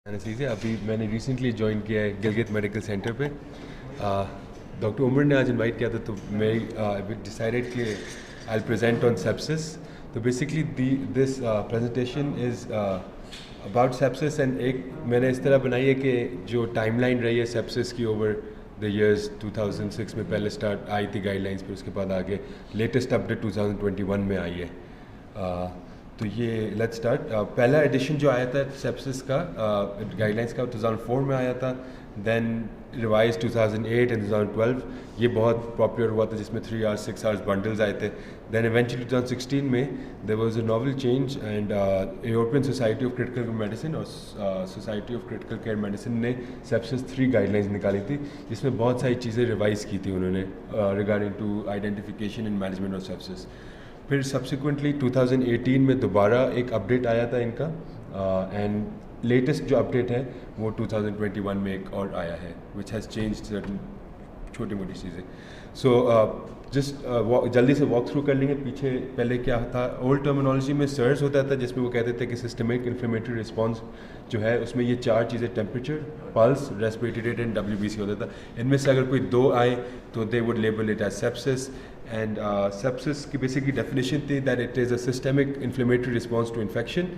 Anaesthesia अभी मैंने recently join किया है गिलगित मेडिकल सेंटर पे। डॉक्टर उमर ने आज इनवाइट किया था तो मैं डिसाइडेड कि I will present on sepsis. तो basically this presentation is about sepsis and एक मैंने इस तरह बनाई है कि जो टाइमलाइन रही है सेप्सिस की ओवर द ईयर्स 2006 में पहले स्टार्ट आई थी गाइडलाइंस, फिर उसके बाद आगे लेटेस्ट अपडेट 2021 में आई है। तो ये लेट्स स्टार्ट। पहला एडिशन जो आया था सेप्सिस का गाइडलाइंस का 2004 में आया था, देन रिवाइज 2008 एंड 2012। ये बहुत पॉपुलर हुआ था जिसमें 3 hours 6 hours बंडल्स आए थे। देन इवेंचुअली 2016 में there was a novel change and European society of critical medicine और society of critical care medicine ने सेप्सिस 3 गाइडलाइंस निकाली थी, जिसमें बहुत सारी चीज़ें रिवाइज की थी उन्होंने regarding to identification and management of sepsis. फिर सब्सिक्वेंटली 2018 में दोबारा एक अपडेट आया था इनका एंड लेटेस्ट जो अपडेट है वो 2021 में एक और आया है विच हैज़ चेंज सर्टन छोटी मोटी चीज़ें। सो जस्ट जल्दी से वॉक थ्रू कर लेंगे। पीछे पहले क्या था, ओल्ड टर्मिनोलॉजी में सर्स होता था जिसमें वो कहते थे कि सिस्टमिक इन्फ्लेमेटरी रिस्पॉन्स जो है उसमें ये 4 चीज़ें temperature, pulse, respiratory rate and WBC होता था। इनमें से अगर कोई 2 आए तो they would label it as sepsis. And sepsis की बेसिकली डेफिनेशन थी that it is a systemic inflammatory response to infection.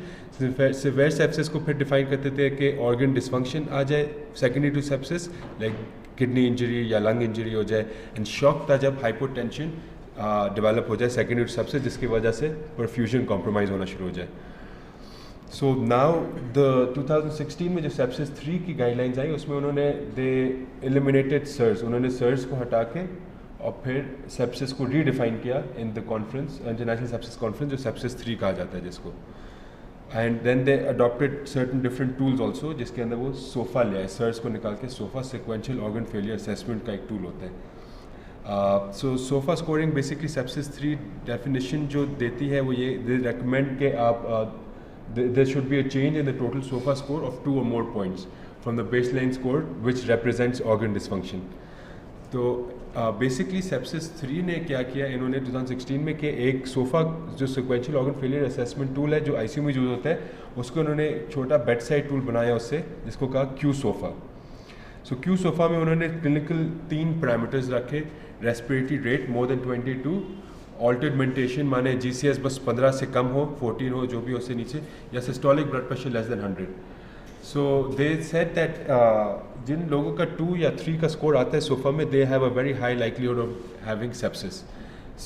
Severe sepsis को फिर डिफाइन करते थे कि ऑर्गन डिसफंक्शन आ जाए secondary to sepsis, like kidney injury या लंग इंजरी हो जाए, एंड शॉक था जब हाइपोटेंशन डेवलप हो जाए सेकेंडरी टू सेप्सिस, जिसकी वजह से परफ्यूजन कॉम्प्रोमाइज़ होना शुरू हो जाए। सो नाउ द 2016 में जो सेप्सिस 3 की गाइडलाइंस आई उसमें उन्होंने दे एलिमिनेटेड सर्स, उन्होंने सर्स को हटा के और फिर सेप्सिस को रीडिफाइन किया in the conference, international sepsis conference, जो सेप्सिस 3 कहा जाता है जिसको। And then they adopted certain different tools also, जिसके अंदर वो सोफा ले आए, सर्स को निकाल के SOFA sequential organ failure assessment का एक टूल होता है। So SOFA scoring basically sepsis 3 definition जो देती है वो ये दे रेकमेंड के आप there should be a change in the total SOFA score of 2 or more points from the baseline score which represents organ dysfunction. तो बेसिकली सेप्सिस 3 ने क्या किया, इन्होंने 2016 में कि एक सोफा जो sequential organ failure assessment tool है जो ICU में यूज होता है, उसको उन्होंने छोटा बेड साइड टूल बनाया उससे, जिसको कहा क्यू सोफा। सो क्यू सोफा में उन्होंने क्लिनिकल 3 पैरामीटर्स रखे, respiratory rate more than 22, altered मेंटेशन माने GCS बस 15 से कम हो, 14 हो, जो भी हो उससे नीचे, या systolic blood pressure less than 100। So they said that जिन लोगों का 2 या 3 का स्कोर आता है सोफा में, they have a very high likelihood of having sepsis.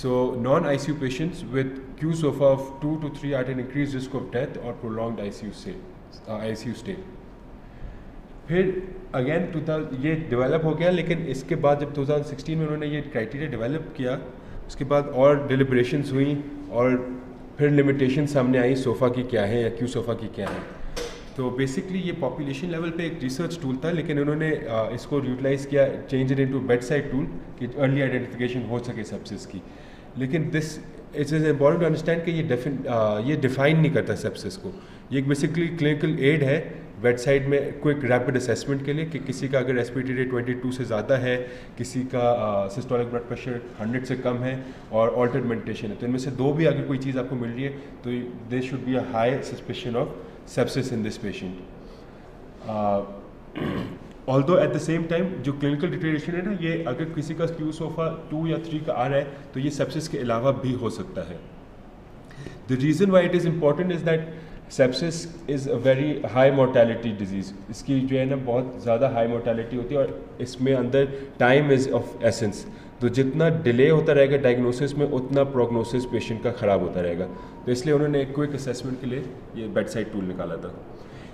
So non ICU patients with q SOFA of 2 to 3 are at increase risk of death और prolonged ICU stay. फिर अगेन 2000 ये डेवलप हो गया, लेकिन इसके बाद जब 2016 में उन्होंने ये क्राइटेरिया डेवलप किया, उसके बाद और डिलिब्रेशंस हुई और फिर लिमिटेशन सामने आई सोफ़ा की क्या है या क्यू सोफ़ा की क्या है। तो बेसिकली ये पॉपुलेशन लेवल पे एक रिसर्च टूल था, लेकिन उन्होंने इसको यूटिलाइज़ किया, change it into bed side tool कि अर्ली आइडेंटिफिकेशन हो सके सेप्सिस की। लेकिन this it's important to understand कि ये डिफाइन नहीं करता सेप्सिस को। ये एक बेसिकली क्लिनिकल एड है बेड साइड में क्विक रैपिड असेसमेंट के लिए कि किसी का अगर रेस्पिरेटरी रेट 22 से ज़्यादा है, किसी का सिस्टोलिक ब्लड प्रेशर 100 से कम है और ऑल्टर्ड मेंटेशन है, तो इनमें से 2 भी अगर कोई चीज़ आपको मिल रही है तो there should be a high suspicion of sepsis in this patient. Although at the same time जो क्लिनिकल डिटेरेशन है ना, ये अगर किसी का क्यू सोफा 2 या 3 का आ रहा है तो ये सेप्सिस के अलावा भी हो सकता है। The reason why it is important is that sepsis is a very high mortality disease. इसकी जो है ना बहुत ज़्यादा हाई मोर्टेलिटी होती है और इसमें अंदर टाइम इज़ ऑफ एसेंस। तो जितना डिले होता रहेगा डायग्नोसिस में, उतना प्रोग्नोसिस पेशेंट का ख़राब होता रहेगा। तो इसलिए उन्होंने एक क्विक असेसमेंट के लिए ये बेड साइड टूल निकाला था।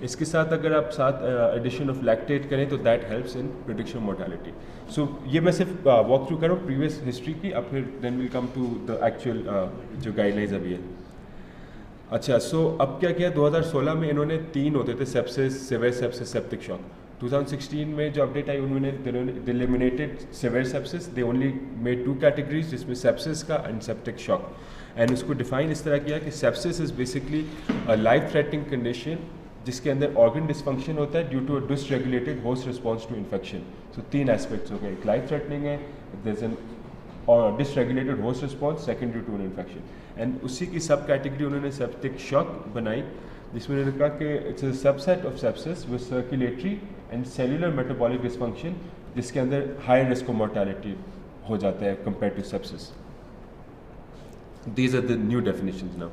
इसके साथ अगर आप साथ एडिशन ऑफ लैक्टेट करें तो that helps in prediction mortality. So ये मैं सिर्फ वॉक थ्रू करूँ प्रीवियस हिस्ट्री की, अब फिर then will come to the actual जो गाइडलाइंस अभी है। अच्छा, सो अब क्या किया, 2016 में इन्होंने 3 होते थे, sepsis, severe sepsis, septic shock. 2016 में जो अपडेट आई उन्होंने eliminated severe sepsis, they only made 2 categories, जिसमें सेप्सिस का एंड सेप्टिक शॉक। एंड उसको डिफाइन इस तरह किया कि sepsis is basically a life threatening condition जिसके अंदर ऑर्गन डिसफंक्शन होता है due to a dysregulated host response to infection. So 3 aspects हो गए, एक लाइफ थ्रेटनिंग है, देयर एन और dysregulated host response secondary to an infection, and उसी की सब कैटेगरी उन्होंने सेप्टिक शॉक बनाई। जिसमें उन्होंने कहा कि it's a subset of sepsis with circulatory and cellular metabolic dysfunction, जिसके अंदर हाई रिस्क ऑफ मोर्टेलिटी हो जाता है compare to sepsis. These are the new definitions now.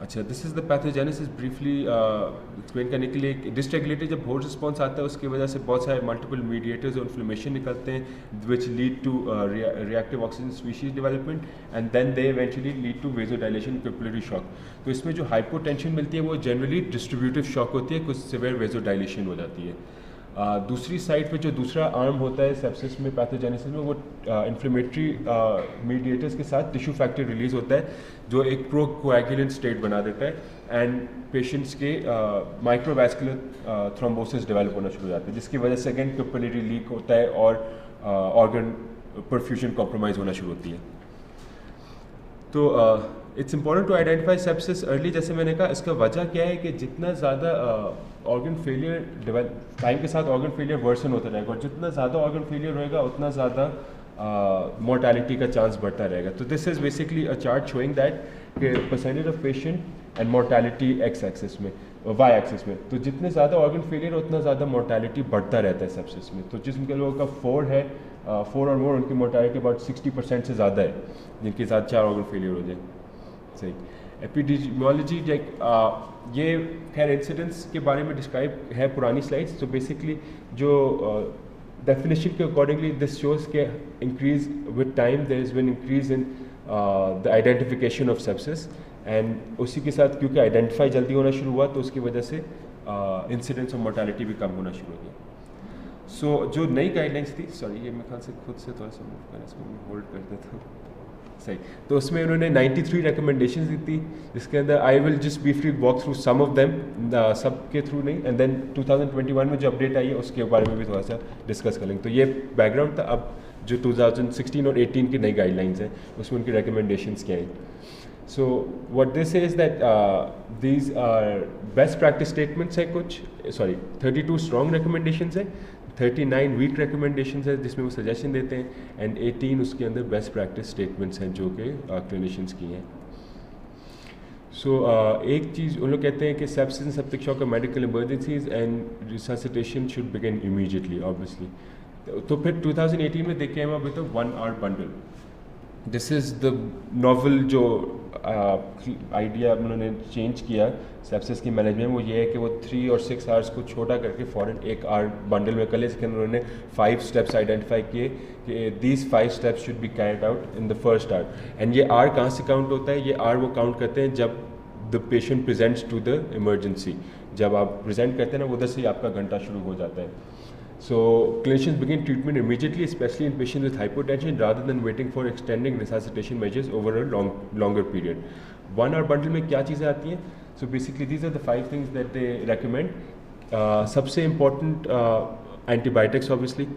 अच्छा, this is the pathogenesis briefly explain करने के लिए. डिसरेगुलेटेड जब होस्ट रिस्पॉन्स आता है उसकी वजह से बहुत सारे मल्टीपल मीडिएटर्स और इन्फ्लेमेशन निकलते हैं which lead to reactive oxygen species development and then they eventually lead to vasodilation capillary shock. तो इसमें जो हाइपोटेंशन मिलती है वो जनरली डिस्ट्रीब्यूटिव शॉक होती है, कुछ सिवियर वेजोडाइलेशन हो जाती है. दूसरी साइड पे जो दूसरा आर्म होता है सेप्सिस में पैथोजेनेसिस में, वो इन्फ्लेमेटरी मीडिएटर्स के साथ टिश्यू फैक्टर रिलीज होता है जो एक प्रोकोएगुलेंट स्टेट बना देता है एंड पेशेंट्स के माइक्रोवैस्कुलर थ्रोम्बोसिस डेवलप होना शुरू हो जाता है, जिसकी वजह से अगेन कैपिलरी लीक होता है और ऑर्गन परफ्यूजन कॉम्प्रोमाइज़ होना शुरू होती है. तो it's important to identify sepsis early. जैसे मैंने कहा, इसका वजह क्या है कि जितना ज़्यादा ऑर्गन फेलियर टाइम के साथ ऑर्गन फेलियर वर्सन होता रहेगा और जितना ज़्यादा ऑर्गन फेलियर होएगा उतना ज़्यादा मोर्टेलिटी का चांस बढ़ता रहेगा. तो this is basically a chart showing that कि percentage of patient and mortality X axis में, वाई एक्सिस में. तो जितने ज़्यादा ऑर्गन फेलियर उतना ज़्यादा मोर्टेलिटी बढ़ता रहता है सेप्सिस में. तो जिनके लोगों का 4 है 4 और मोर, उनकी मोर्टेलिटी अबाउट 60% से ज़्यादा है जिनके साथ 4 ऑर्गन फेलियर हो जाए. सही. एपिडेमियोलॉजी ये खैर इंसिडेंस के बारे में डिस्क्राइब है पुरानी स्लाइड्स. तो बेसिकली जो डेफिनेशन के अकॉर्डिंगली दिस शोज के increase with time there is been increase in the identification of sepsis and उसी के साथ क्योंकि आइडेंटिफाई जल्दी होना शुरू हुआ तो उसकी वजह से इंसिडेंस ऑफ मोर्टेलिटी भी कम होना शुरू हो गया. सो जो नई गाइडलाइंस थी, सॉरी ये मेरे ख्याल से खुद से थोड़ा सा मूव करना, इसको मैं होल्ड कर देता हूँ. सही. तो उसमें उन्होंने 93 रिकमेंडेशंस दी थी, जिसके अंदर I will just briefly walk through some of them, सब के थ्रू नहीं, एंड देन 2021 में जो अपडेट आई है उसके बारे में भी थोड़ा सा डिस्कस कर लेंगे. तो ये बैकग्राउंड था. अब जो 2016 और 18 की नई गाइडलाइंस हैं उसमें उनकी रिकमेंडेशंस क्या हैं. So what this is that these are best practice statements हैं कुछ, सॉरी 32 स्ट्रॉन्ग रिकमेंडेशंस हैं, 39 वीक रिकमेंडेशंस है जिसमें वो सजेशन देते हैं एंड 18 उसके अंदर बेस्ट प्रैक्टिस स्टेटमेंट्स हैं जो कि क्लिनिशियंस की हैं. सो एक चीज़ उन लोग कहते हैं कि sepsis and septic shock are medical emergencies and resuscitation should begin immediately obviously. तो फिर 2018 में देखे हम अभी तो 1 hour bundle. This is the novel जो आइडिया उन्होंने चेंज किया सेप्सिस की मैनेजमेंट, वो ये है कि वो 3 और 6 आवर्स को छोटा करके फ़ौरन 1 आवर बंडल में कर ले. इसके अंदर उन्होंने 5 स्टेप्स आइडेंटिफाई किए कि these 5 steps should be carried out in the first hour. And ये आर कहाँ से काउंट होता है? ये आर वो काउंट करते हैं जब the patient presents to the emergency. जब आप प्रेजेंट करते हैं ना, उधर से ही आपका घंटा शुरू हो जाता है. So clinicians begin treatment immediately, especially in patients with hypotension, rather than waiting for extending resuscitation measures over a longer period. 1 hour bundle में क्या चीज़ें आती हैं? So basically these are the 5 things that they recommend. सबसे important antibiotics obviously.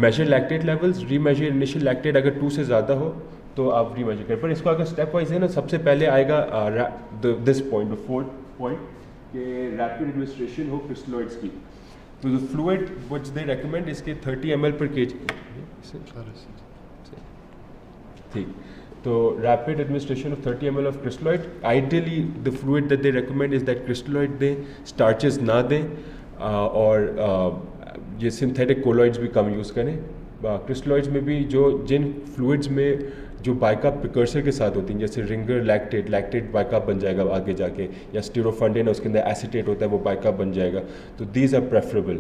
Measure lactate levels, remeasure initial lactate अगर 2 से ज़्यादा हो तो आप remeasure करें. पर इसको अगर step wise है ना, सबसे पहले आएगा this point, the 4th point कि rapid administration हो crystalloids की. तो the fluid which they recommend is के 30 ml per kg. ठीक. तो rapid administration of 30 ml of crystalloid. Ideally the fluid that they recommend is that crystalloid दें, starches ना दें और ये synthetic colloids भी कम यूज़ करें. crystalloids में भी जिन fluids में जो बाइकाप प्रिकर्सर के साथ होती हैं, जैसे रिंगर लैक्टेट बाइकाप बन जाएगा आगे जाके, या स्टीरोफंडिन है उसके अंदर एसीटेट होता है वो बाइकाप बन जाएगा. तो दीज आर प्रेफरेबल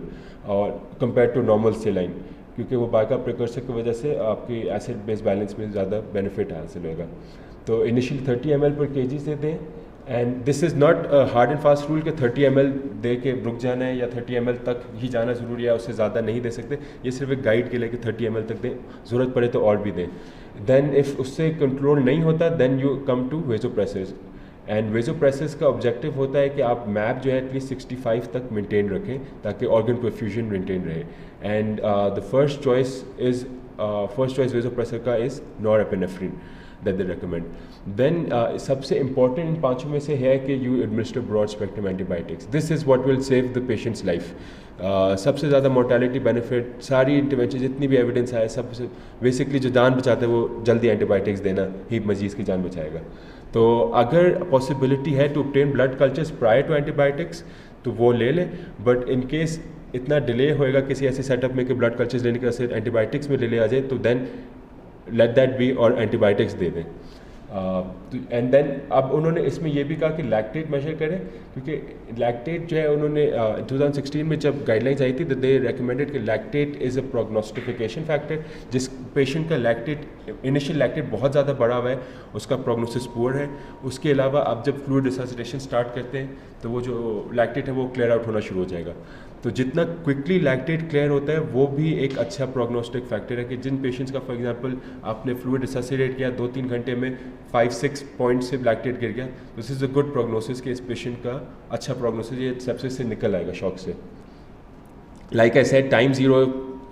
और कंपेयर टू नॉर्मल सेलाइन, क्योंकि वो बाइकाप प्रिकर्सर की वजह से आपकी एसिड बेस बैलेंस में ज़्यादा बेनिफिट हासिल होगा. तो इनिशियली 30 ml पर kg से दें. And this is not hard and fast rule कि 30 ml दे के रुक जाना है या 30 ml तक ही जाना ज़रूरी है, उससे ज़्यादा नहीं दे सकते. ये सिर्फ एक गाइड के लिए कि 30 ml तक दें, ज़रूरत पड़े तो और भी दें. देन इफ़ उससे कंट्रोल नहीं होता then you come to vasopressors. And vasopressors का ऑब्जेक्टिव होता है कि आप मैप जो है एटलीस्ट 65 तक मेंटेन रखें ताकि ऑर्गन परफ्यूजन मेंटेन रहे. एंड द फर्स्ट चॉइस वेजोप्रेसर का is norepinephrine. that they recommend. Then सबसे important इन पाँचों में से है कि you administer broad spectrum antibiotics. This is what will save the patient's life. सबसे ज़्यादा मोर्टेलिटी बेनिफिट सारी इंटरवेंशन जितनी भी एविडेंस है सबसे बेसिकली जो जान बचाता है वो जल्दी एंटीबायोटिक्स देना ही मरीज़ की जान बचाएगा. तो अगर पॉसिबिलिटी है to obtain blood cultures prior to antibiotics तो वो ले लें, बट इन केस इतना डिले होएगा किसी ऐसे सेटअप में कि ब्लड कल्चर्स लेने के वजह से एंटीबायोटिक्स में डिले आ जाए तो देन लेट दैट बी और एंटीबायोटिक्स दे दें. एंड देन अब उन्होंने इसमें ये भी कहा कि लैक्टेट मेजर करें, क्योंकि लैक्टेट जो है उन्होंने 2016 में जब गाइडलाइंस आई थी तो दे रेकमेंडेड कि लैक्टेट इज़ अ प्रोग्नोस्टिफिकेशन फैक्टर. जिस पेशेंट का लैक्टेट इनिशियल लैक्टेट बहुत ज़्यादा बढ़ा हुआ है उसका प्रोग्नोसिस पुअर है. उसके अलावा आप जब फ्लूइड रिससिटेशन स्टार्ट करते हैं तो वो जो लैक्टेट है वो क्लियर आउट होना शुरू हो जाएगा. तो जितना क्विकली लैक्टेट क्लियर होता है वो भी एक अच्छा प्रोग्नोस्टिक फैक्टर है कि जिन पेशेंट्स का फॉर एग्जांपल आपने फ्लूइड रिससिटेट किया 2-3 घंटे में 5-6 पॉइंट से लैक्टेट गिर गया, this is a good prognosis कि इस पेशेंट का अच्छा प्रोग्नोसिस ये सेप्सिस से निकल आएगा शॉक से. Like I said time zero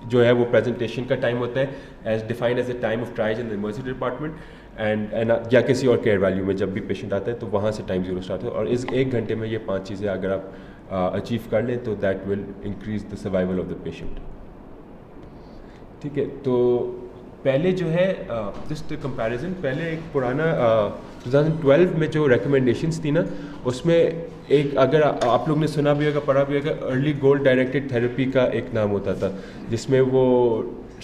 जो है वो प्रेजेंटेशन का टाइम होता है as defined as the time of trials in the emergency department and या किसी और केयर वैल्यू में जब भी पेशेंट आता है तो वहाँ से टाइम ज़ीरो स्टार्ट हो. और इस 1 घंटे में ये 5 चीज़ें अगर आप अचीव कर लें तो that will increase the survival of the patient. ठीक है, तो पहले जो है जस्ट कंपैरिजन, पहले एक पुराना 2012 में जो रिकमेंडेशंस थी ना उसमें एक अगर आप लोग ने सुना भी होगा पढ़ा भी होगा अर्ली गोल डायरेक्टेड थेरेपी का एक नाम होता था जिसमें वो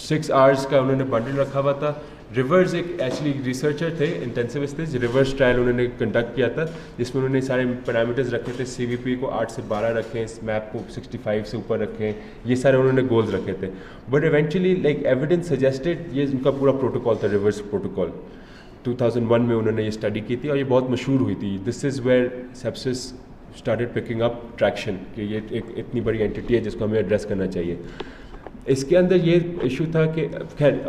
6 आवर्स का उन्होंने बंडल रखा हुआ था. रिवर्स एक एक्चुअली रिसर्चर थे इंटेंसिविस्ट थे, रिवर्स ट्रायल उन्होंने कंडक्ट किया था जिसमें उन्होंने सारे पैरामीटर्स रखे थे. CVP को 8 से 12 रखें, स्मैप को 65 से ऊपर रखें, ये सारे उन्होंने गोल्स रखे थे. But eventually like evidence suggested ये उनका पूरा प्रोटोकॉल था रिवर्स प्रोटोकॉल. 2001 में उन्होंने ये स्टडी की थी और ये बहुत मशहूर हुई थी. This is where sepsis started picking up traction कि ये एक इतनी बड़ी एंटिटी है जिसको हमें एड्रेस करना चाहिए. इसके अंदर ये इशू था कि खैर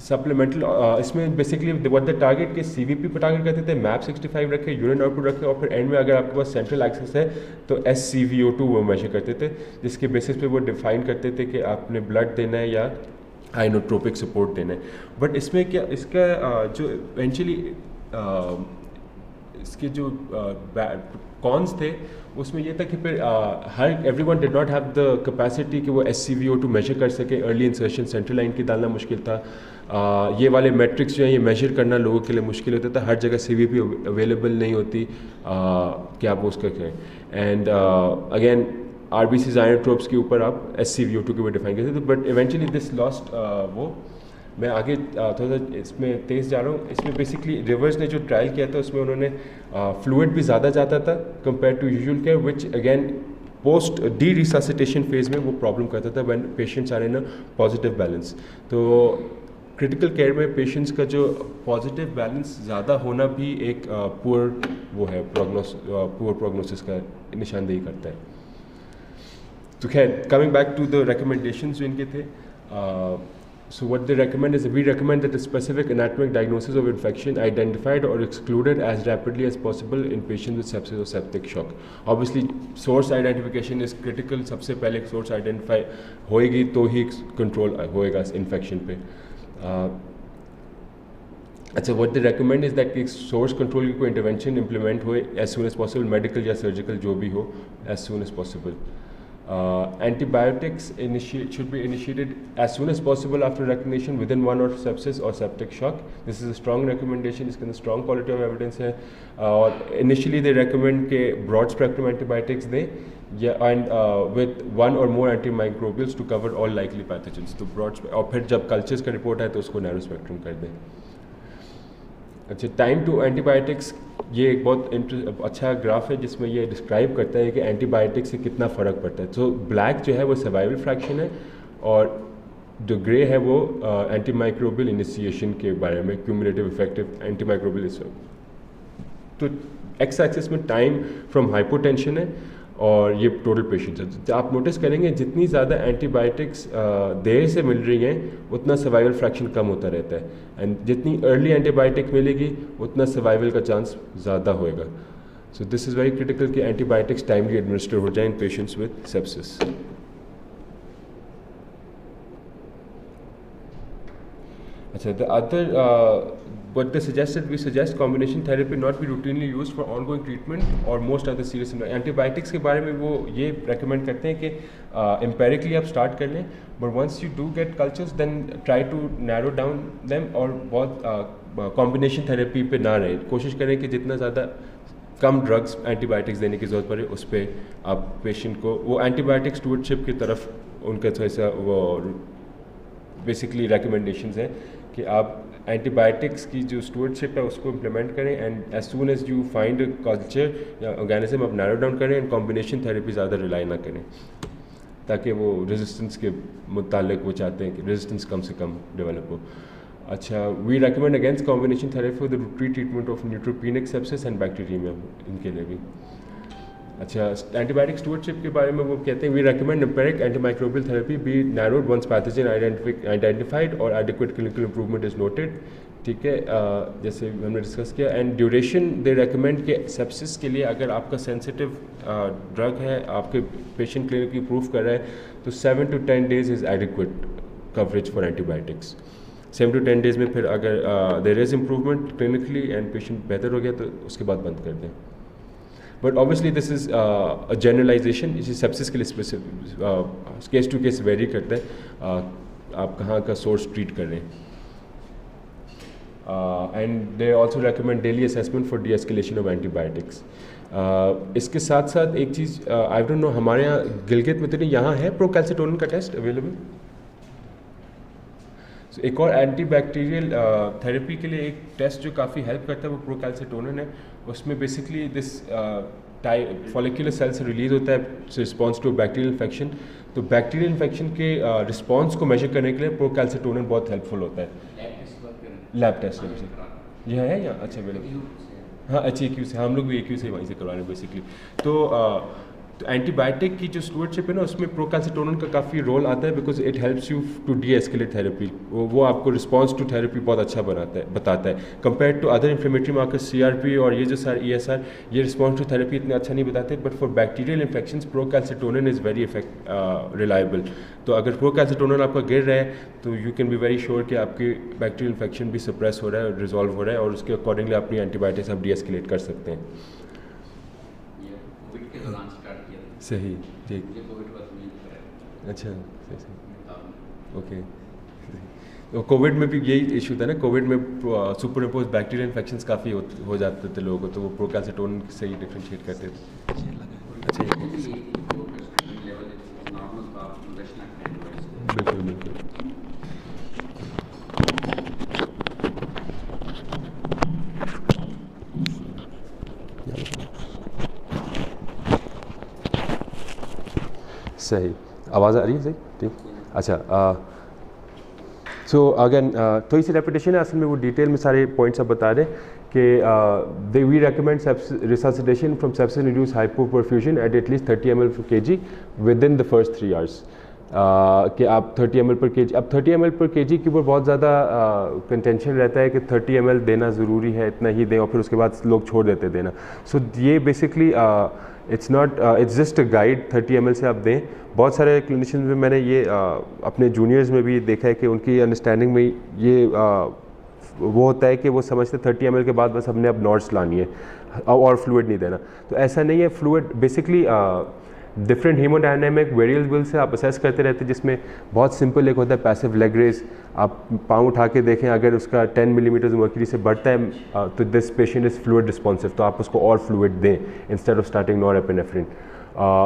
सप्लीमेंटल इसमें बेसिकली व्हाट द टारगेट के CVP पर टारगेट करते थे, मैप 65 रखे, यूरिन आउटपुट रखे और फिर एंड में अगर आपके पास सेंट्रल एक्सेस है तो SCVO2 वो मेजर करते थे जिसके बेसिस पे वो डिफाइन करते थे कि आपने ब्लड देना है या आइनोट्रोपिक सपोर्ट देना है. बट इसमें क्या इसका जो इवेंचुअली इसके जो कॉन्स थे उसमें ये था कि फिर हर everyone did not have the capacity कि वो SCVO2 मेजर कर सके. अर्ली इंसर्शन सेंट्रल लाइन की डालना मुश्किल था. ये वाले मैट्रिक्स जो है ये मेजर करना लोगों के लिए मुश्किल होता था. हर जगह CVP अवेलेबल नहीं होती कि आप वो उसका कहें. एंड अगेन RBCs आइनोट्रोप्स के ऊपर आप SCVO2 के ऊपर डिफाइन करते थे. बट इवेंचुअली दिस लॉस्ट वो मैं आगे थोड़ा सा इसमें तेज़ जा रहा हूँ. इसमें बेसिकली रिवर्स ने जो ट्रायल किया था उसमें उन्होंने फ्लूइड भी ज़्यादा जाता था compare to usual care which again post the resuscitation phase में वो प्रॉब्लम करता था when patients are in a positive balance. तो क्रिटिकल केयर में पेशेंट्स का जो पॉजिटिव बैलेंस ज़्यादा होना भी एक पुअर वो है पुअर प्रोग्नोसिस का निशानदेही करता है. तो खैर coming back to the recommendations जो इनके थे, so what they recommend is we recommend that a specific anatomic diagnosis of infection identified or excluded as rapidly as possible in patients with sepsis or septic shock. Obviously source identification is critical. सबसे पहले source identify होएगी तो ही control होएगा infection पे. अच्छा, what they recommend is that source control की कोई intervention implement होए as soon as possible, medical या surgical जो भी हो as soon as possible. Antibiotics should be initiated as soon as possible after recognition within 1 or sepsis or septic shock. This is a strong recommendation. इसके अंदर strong quality of evidence है. और initially they recommend के broad spectrum antibiotics दें and with 1 or more antimicrobials to cover all likely pathogens. तो broad और फिर जब cultures का report आए तो उसको narrow spectrum कर दें. अच्छा, टाइम टू एंटीबायोटिक्स ये एक बहुत अच्छा ग्राफ है जिसमें ये डिस्क्राइब करता है कि एंटीबायोटिक से कितना फ़र्क पड़ता है. तो ब्लैक जो है वो सर्वाइवल फ्रैक्शन है और जो ग्रे है वो एंटीमाइक्रोबियल इनिशिएशन के बारे में क्यूमुलेटिव इफेक्टिव एंटीमाइक्रोबियल. तो एक्स एक्सिस में टाइम फ्रॉम हाइपोटेंशन है और ये टोटल पेशेंट्स है. तो आप नोटिस करेंगे जितनी ज़्यादा एंटीबायोटिक्स देर से मिल रही हैं उतना सर्वाइवल फ्रैक्शन कम होता रहता है. एंड जितनी अर्ली एंटीबायोटिक मिलेगी उतना सर्वाइवल का चांस ज़्यादा होएगा. So this is very critical कि एंटीबायोटिक्स टाइमली एडमिनिस्टर हो जाए इन पेशेंट्स विद सेप्सिस. अच्छा, the other but they suggested, we suggest combination therapy not be routinely used for ongoing treatment or most other serious antibiotics के बारे में वो ये recommend करते हैं कि empirically आप start कर लें, but once you do get cultures then try to narrow down them और बहुत combination therapy पे ना रहे, कोशिश करें कि जितना ज़्यादा कम ड्रग्स एंटीबायोटिक्स देने की ज़रूरत पड़े उस पर आप पेशेंट को वो एंटीबायोटिक स्टूवर्डशिप की तरफ उनका थोड़ा सा वो बेसिकली रिकमेंडेशंस हैं कि आप एंटीबायोटिक्स की जो स्टूवर्डशिप है उसको इम्प्लीमेंट करें and as soon as you find a culture या ऑर्गेनिज्म आप नैरो डाउन करें एंड कॉम्बिनेशन थेरेपी ज़्यादा रिलाई ना करें ताकि वो रेजिस्टेंस के मुतालिक वो चाहते हैं कि रेजिस्टेंस कम से कम डेवलप हो. अच्छा, we recommend against combination therapy for the treatment of neutropenic sepsis and bacteremia, इनके लिए भी. अच्छा, एंटीबायोटिक स्टूवर्डशिप के बारे में वो कहते हैं we recommend empiric antimicrobial therapy be narrowed once pathogen identified और adequate clinical improvement is noted. ठीक है, जैसे हमने डिस्कस किया. एंड ड्यूरेशन दे रेकमेंड के सेप्सिस के लिए अगर आपका सेंसिटिव ड्रग है, आपके पेशेंट क्लिनिकली प्रूव कर रहा है, तो 7 to 10 days is adequate coverage for antibiotics. 7 to 10 days में फिर अगर there is improvement clinically and patient बेहतर हो गया तो उसके बाद बंद कर दें. But obviously this is a generalization. इसी सेप्सिस के लिए specific case to case vary करता है आप कहाँ का सोर्स ट्रीट कर रहे हैं. And they also recommend daily assessment for D escalation of antibiotics. इसके साथ साथ एक चीज़ आई डोंट नो हमारे यहाँ गिलगित में तो नहीं, यहाँ है प्रोकैल्सिटोनिन का टेस्ट अवेलेबल. एक और एंटीबैक्टीरियल थेरेपी के लिए एक टेस्ट जो काफ़ी हेल्प करता है वो प्रोकैल्सिटोनिन है. उसमें बेसिकली दिस फॉलिकुलर सेल से रिलीज होता है रिस्पॉन्स टू बैक्टीरियल इन्फेक्शन. तो बैक्टीरियल इन्फेक्शन के रिस्पॉन्स को मेजर करने के लिए प्रोकैल्सिटोनिन बहुत हेल्पफुल होता है. लैब टेस्ट ये है या अच्छा अवेलेबल. हाँ, अच्छी एक्यू से हम लोग भी एक्यू से वहीं से करवा रहे हैं बेसिकली. तो एंटीबायोटिक की जो स्टूवर्डशिप है ना उसमें प्रोकैल्सिटोनिन का काफ़ी रोल आता है because it helps you to de escalate therapy. वो आपको रिस्पॉन्स टू थेरेपी बहुत अच्छा बताता है compare to other inflammatory markers CRP और ये जो सारे ESR ये रिस्पॉन्स टू थेरेपी इतने अच्छा नहीं बताते. But for bacterial infections procalcitonin is very reliable. तो अगर प्रोकैल्सिटोनिन आपका गिर रहा है तो you can be very sure कि आपकी बैक्टीरियल इन्फेक्शन भी सप्रेस हो रहा है, रिजॉल्व हो रहा है और उसके अकॉर्डिंगली अपनी एंटीबायोटिक्स आप डी एस्केलेट कर सकते हैं. सही, ठीक. अच्छा, सही. ओके. तो कोविड में भी यही इशू था ना, कोविड में सुपर इम्पोज बैक्टीरियल इन्फेक्शंस काफ़ी हो जाते थे लोगों को, तो वो प्रोकैल्सिटोनिन से ही डिफ्रेंशिएट करते थे. अच्छा, बिल्कुल बिल्कुल. सही, आवाज़ आ रही है? सही, ठीक. अच्छा, सो अगेन थोड़ी सी रेपिटेशन है, असल में वो डिटेल में सारे पॉइंट्स आप बता दें कि they we recommend resuscitation from sepsis induced hypoperfusion at least 30 ml per kg within the first 3 hours. कि आप 30 ml per kg, अब 30 ml per kg के ऊपर बहुत ज़्यादा कंटेंशन रहता है कि 30 ml देना ज़रूरी है, इतना ही दें और फिर उसके बाद लोग छोड़ देते देना. सो ये basically it's not, it's just a guide. 30 ml से आप दें. बहुत सारे क्लिनिशियंस में मैंने ये अपने जूनियर्स में भी देखा है कि उनकी अंडरस्टैंडिंग में ये वो होता है कि वो समझते 30 ml के बाद बस हमने अब नॉट्स लानी है और फ्लूइड नहीं देना. तो ऐसा नहीं है. Fluid basically different haemodynamic variable से आप असेस करते रहते हैं, जिसमें बहुत सिंपल एक होता है पैसिव लेग रेज. आप पाँव उठा के देखें, अगर उसका 10 मिलीमीटर मर्क्यूरी से बढ़ता है तो this patient is fluid responsive, तो आप उसको और फ्लूइड दें इंस्टेड ऑफ स्टार्टिंग नॉरएपिनेफ्रिन.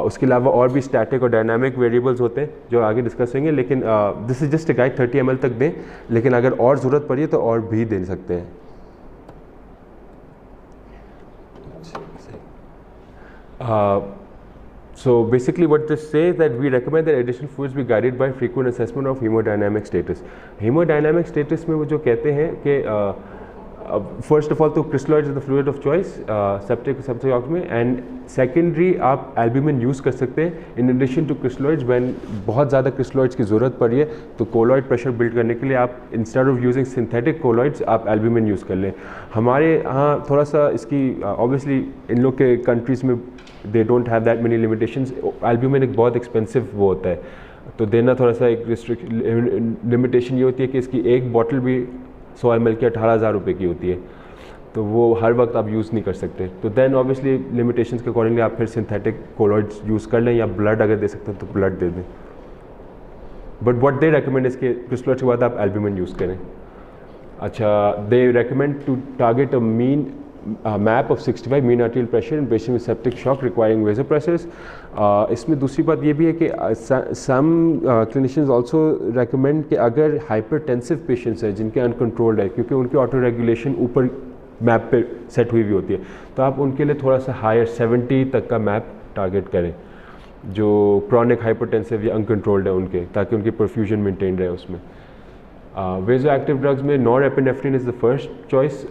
उसके अलावा और भी स्टैटिक और डायनामिक वेरिएबल्स होते हैं जो आगे डिस्कस होंगे, लेकिन this is just a guide. 30 ml तक दें, लेकिन अगर और ज़रूरत पड़ी तो और भी दे सकते हैं. So basically what this says that we recommend that additional fluids be guided by frequent assessment of hemodynamic status. Hemodynamic status में वो जो कहते हैं कि फर्स्ट ऑफ ऑल तो crystalloids is the fluid of choice septic ऑक्स में, and secondary आप एल्ब्यूमिन यूज़ कर सकते हैं in addition to crystalloids. When बहुत ज़्यादा क्रिस्टलॉइड्स की ज़रूरत पड़ी है तो कोलॉइड प्रेशर बिल्ड करने के लिए आप instead of using synthetic colloids आप एल्ब्यूमिन यूज़ कर लें. हमारे यहाँ थोड़ा सा इसकी ऑब्वियसली इन लोग के कंट्रीज़ में they don't have that many limitations. Albumin एक बहुत एक्सपेंसिव वो होता है, तो देना थोड़ा सा एक लिमिटेशन ये होती है कि इसकी एक बॉटल भी 100 ml की 18,000 रुपये की होती है, तो वो हर वक्त आप यूज़ नहीं कर सकते। तो देन ऑब्वियसली लिमिटेशंस के अकॉर्डिंगली आप फिर सिंथेटिक कोलॉइड्स यूज़ कर लें, या ब्लड अगर दे सकते हैं तो ब्लड दे दें। बट व्हाट दे रेकमेंड इसके क्रिस्टलोइड्स के बाद आप एल्ब्यूमिन यूज़ करें। अच्छा, they recommend to target a mean MAP of 65 mean arterial pressure in patient with septic shock requiring vasopressors. इसमें दूसरी बात ये भी है कि सम क्लिनिशियंस आल्सो रेकमेंड कि अगर हाइपरटेंसिव पेशेंट्स हैं जिनके अनकंट्रोल्ड है, क्योंकि उनकी ऑटो रेगुलेशन ऊपर मैप पे सेट हुई हुई होती है, तो आप उनके लिए थोड़ा सा हायर 70 तक का मैप टारगेट करें, जो क्रॉनिक हाइपरटेंसिव या अनकंट्रोल्ड है उनके, ताकि उनकी परफ्यूजन मेंटेन रहे उसमें। वेजो एक्टिव ड्रग्स में norepinephrine is the first choice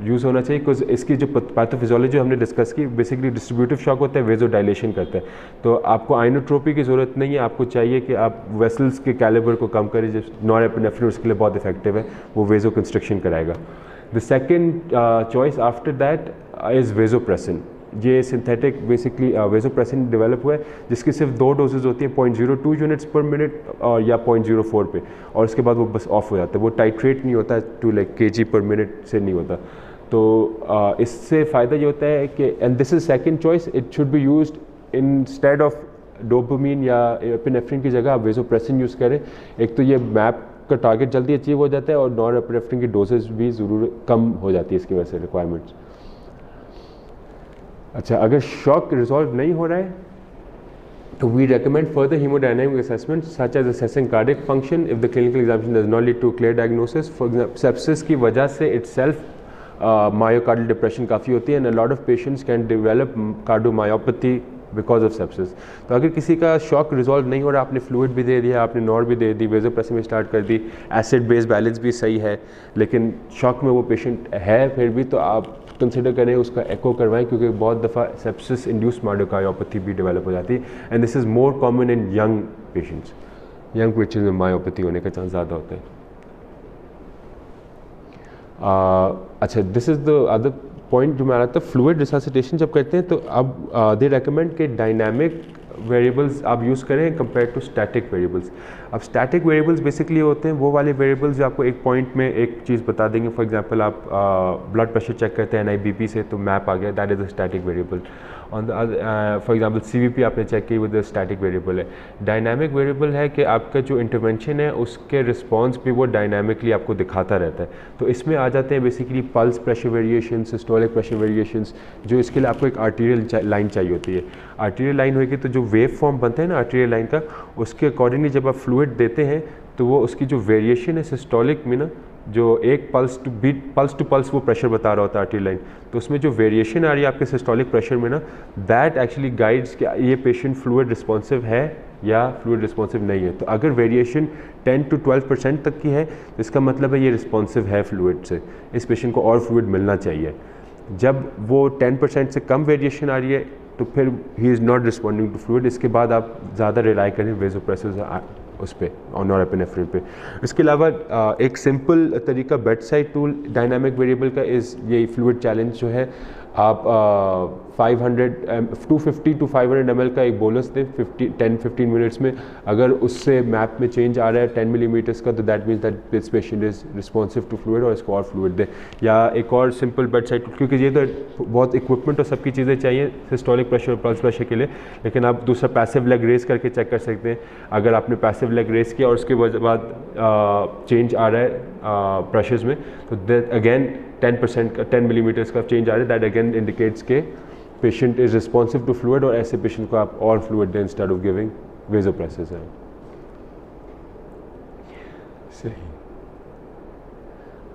use होना चाहिए, बिकॉज इसकी जो पैथोफिजियोलॉजी हमने डिस्कस की, बेसिकली डिस्ट्रीब्यूटिव शॉक होता है, वेजो डायलेशन करता है। तो आपको आइनोट्रोपी की ज़रूरत नहीं है, आपको चाहिए कि आप वेसल्स के कैलिबर को कम करें। जिस नॉरएपिनेफ्रिन उसके लिए बहुत इफेक्टिव है, वो वेजो कंस्ट्रक्शन कराएगा। The second choice after that is vasopressin. ये सिंथेटिक बेसिकली वेजोप्रेसिन डेवलप हुआ है, जिसकी सिर्फ 2 डोजेज होती हैं, 0.02 यूनिट्स पर मिनट और या 0.04 पे, और उसके बाद वो बस ऑफ हो जाता है। वो टाइट्रेट नहीं होता टू लाइक kg पर मिनट से नहीं होता। तो इससे फ़ायदा ये होता है कि, and this is second choice, it should be used instead of dopamine या एपिनेफ्रिन की जगह आप वेजोप्रेसिन यूज़ करें। एक तो ये मैप का टारगेट जल्दी अचीव हो जाता है, और नॉरएपिनेफ्रिन की डोजेज भी ज़रूर कम हो जाती है इसकी वजह से रिक्वायरमेंट्स। अच्छा, अगर शॉक रिजॉल्व नहीं हो रहा है तो we recommend further haemodynamic assessment such as assessing cardiac function if the clinical examination does not lead to clear diagnosis. For example sepsis की वजह से इटसेल्फ मायोकार्डियल डिप्रेशन काफ़ी होती है, and a lot of patients can develop cardiomyopathy because of sepsis. तो अगर किसी का शॉक रिजॉल्व नहीं हो रहा, आपने फ्लूइड भी दे दिया, आपने नॉर भी दे दी, वेजोप्रेसिन भी स्टार्ट कर दी, एसिड बेस बैलेंस भी सही है, लेकिन शॉक में वो पेशेंट है फिर भी, तो आप कंसिडर करें उसका एको करवाएं, क्योंकि बहुत दफ़ा सेप्सिस इंड्यूस्ड मायोकार्डियोपैथी भी डेवलप हो जाती है, and this is more common in young patients. Young patients में मायोपैथी होने का चांस ज़्यादा होता है। अच्छा, this is the other point जो मैं आ रहा था, फ्लूइड रिससिटेशन जब करते हैं तो अब दे रेकमेंड के डायनामिक वेरिएबल्स आप यूज़ करें कंपेयर टू स्टैटिक वेरिएबल्स। अब स्टैटिक वेरिएबल्स बेसिकली होते हैं वो वाले वेरिएबल्स जो आपको एक पॉइंट में एक चीज़ बता देंगे। फॉर एग्जांपल आप ब्लड प्रेशर चेक करते हैं NIBP से, तो मैप आ गया, that is a static variable. On the for example CVP आपने चेक की, विद स्टैटिक वेरिएबल है। डायनामिक वेरिएबल है कि आपका जो इंटरवेंशन है उसके रिस्पॉन्स पे वो डायनामिकली आपको दिखाता रहता है। तो इसमें आ जाते हैं basically pulse pressure variation, systolic pressure variations, जो इसके लिए आपको एक आर्टीरियल लाइन चाहिए होती है। आर्टीरियल लाइन होगी तो जो वेव फॉर्म बनता है ना आर्टीरियल लाइन का, उसके अकॉर्डिंगली जब आप फ्लूइड देते हैं तो वो उसकी जो वेरिएशन है सिस्टोलिक में ना, जो एक पल्स टू पल्स वो प्रेशर बता रहा होता है आर्टरी लाइन, तो उसमें जो वेरिएशन आ रही है आपके सिस्टोलिक प्रेशर में ना, दैट एक्चुअली गाइड्स कि ये पेशेंट फ्लूइड रिस्पॉन्सिव है या फ्लूइड रिस्पॉन्सिव नहीं है। तो अगर वेरिएशन 10 to 12% तक की है तो इसका मतलब है ये रिस्पॉन्सिव है फ्लूइड से, इस पेशेंट को और फ्लूइड मिलना चाहिए। जब वो 10% से कम वेरिएशन आ रही है तो फिर he is not responding to fluid. इसके बाद आप ज़्यादा रिलाई करें वेजोप्रेसिव उस पर और नॉरएपिनेफ्रिन पे। इसके अलावा एक सिंपल तरीका bed side tool dynamic variable का इज़ ये फ्लूइड चैलेंज जो है, आप 250 to 500 ml का एक बोलस दें 10-15 मिनट्स में। अगर उससे मैप में चेंज आ रहा है 10 मिलीमीटर्स का, तो that means that this patient is responsive to fluid और इसको और फ्लूइड दें। या एक और सिंपल बेड साइड, क्योंकि ये तो बहुत इक्विपमेंट और सबकी चीज़ें चाहिए सिस्टोलिक प्रेशर और पल्स प्रेशर के लिए, लेकिन आप दूसरा पैसिव लेग रेस करके चेक कर सकते हैं। अगर आपने पैसिव लेग रेस किया और उसके बाद चेंज आ रहा है प्रेशर्स में, तो दैट अगेन 10% का 10 मिलीमीटर्स का चेंज आ रहा है, दैट अगेन इंडिकेट्स के patient is responsive to fluid, और ऐसे पेशेंट को आप और फ्लूइड दें इंस्टेड ऑफ गिविंग वेजोप्रेसिस है। सही।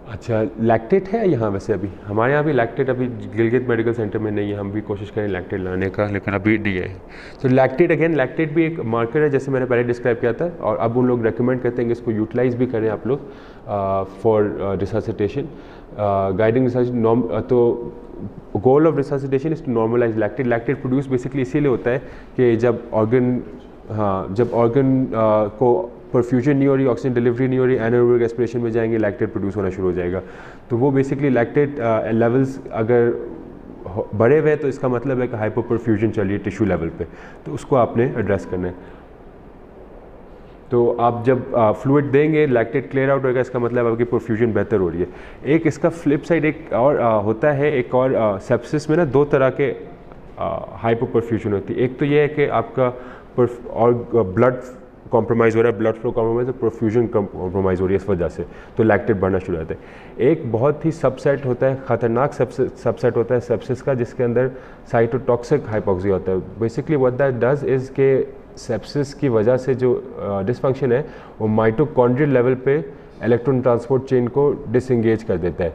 अच्छा, लैक्टेट है यहाँ वैसे अभी हमारे यहाँ भी लैक्टेट अभी गिलगित मेडिकल सेंटर में नहीं है, हम भी कोशिश करें लैक्टेट लाने का, लेकिन अभी नहीं है। तो लैक्टेट अगेन, लैक्टेट भी एक मार्कर है जैसे मैंने पहले डिस्क्राइब किया था, और अब उन लोग रेकमेंड करते हैं कि इसको यूटिलाइज भी करें आप लोग फॉर रिससिटेशन, गाइडिंग रिससिटेशन। तो goal of resuscitation is to normalise lactate. Lactate produce basically इसीलिए होता है कि जब ऑर्गन को परफ्यूजन नहीं हो रही, ऑक्सीजन डिलीवरी नहीं हो रही, एनारोबिक रेस्पिरेशन में जाएंगे, लैक्टेट प्रोड्यूस होना शुरू हो जाएगा। तो वो बेसिकली लैक्टेट लेवल्स अगर बढ़े हुए तो इसका मतलब है कि हाइपर परफ्यूजन चल रही है टिश्यू लेवल पे, तो उसको आपने एड्रेस करना है। तो आप जब फ्लूइड देंगे लैक्टेट क्लियर आउट होगा, इसका मतलब आपकी परफ्यूजन बेहतर हो रही है। एक इसका फ्लिप साइड एक और होता है, एक और सेप्सिस में ना दो तरह के हाइपो परफ्यूजन होती है। एक तो ये है कि आपका और ब्लड कॉम्प्रोमाइज़ हो रहा है, blood flow compromise, perfusion compromise हो रही है इस वजह से, तो लैक्टेट बढ़ना शुरू हो जाता है। एक बहुत ही सबसेट होता है, ख़तरनाक सबसेट होता है सेप्सिस का, जिसके अंदर साइटोटॉक्सिक हाइपोक्सिया होता है। Basically what that does is के सेप्सिस की वजह से जो डिसफंक्शन है वो माइटोकॉन्ड्रियल लेवल पे इलेक्ट्रॉन ट्रांसपोर्ट चेन को डिसएंगेज कर देता है।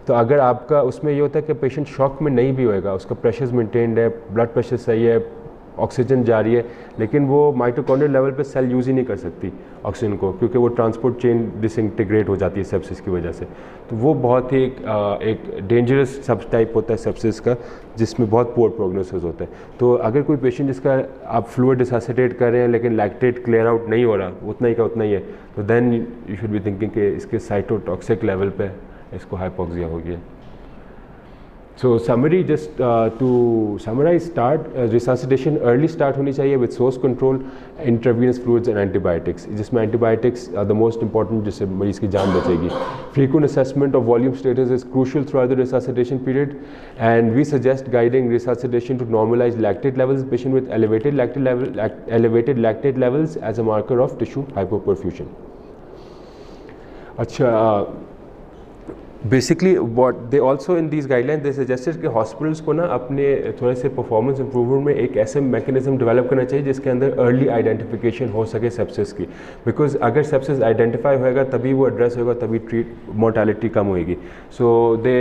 तो अगर आपका उसमें ये होता है कि पेशेंट शॉक में नहीं भी होएगा, उसका प्रेशर मेंटेन्ड है, ब्लड प्रेशर सही है, ऑक्सीजन जा रही है, लेकिन वो माइटोकॉन्ड्रियल लेवल पे सेल यूज़ ही नहीं कर सकती ऑक्सीजन को, क्योंकि वो ट्रांसपोर्ट चेन डिसइंटीग्रेट हो जाती है सेप्सिस की वजह से। तो वो बहुत ही एक डेंजरस सब टाइप होता है सेप्सिस का, जिसमें बहुत पुअर प्रोग्नोसिस होता है। तो अगर कोई पेशेंट जिसका आप फ्लूइड रिससिटेट कर रहे हैं लेकिन लैक्टेट क्लियर आउट नहीं हो रहा, उतना ही का उतना ही है, तो then you should be thinking कि इसके साइटोटॉक्सिक लेवल पे इसको हाइपोक्सिया हो गया। So summary, just to summarize, resuscitation early start होनी चाहिए with source control, intravenous fluids and antibiotics, जिसमें antibiotics are the most important, जिससे मरीज़ की जान बचेगी। Frequent assessment of volume status is crucial throughout the resuscitation period, and we suggest guiding resuscitation to normalize lactate levels in patient with elevated lactate levels as a marker of tissue hypoperfusion. अच्छा, basically what they also in these guideline they suggested कि hospitals को ना अपने थोड़े से performance improvement में एक ऐसे मैकेनिज्म डेवलप करना चाहिए जिसके अंदर अर्ली आइडेंटिफिकेशन हो सके सेप्सिस की। बिकॉज अगर सेप्सिस आइडेंटिफाई होएगा तभी वो एड्रेस होगा, तभी मोर्टेलिटी कम होएगी। सो दे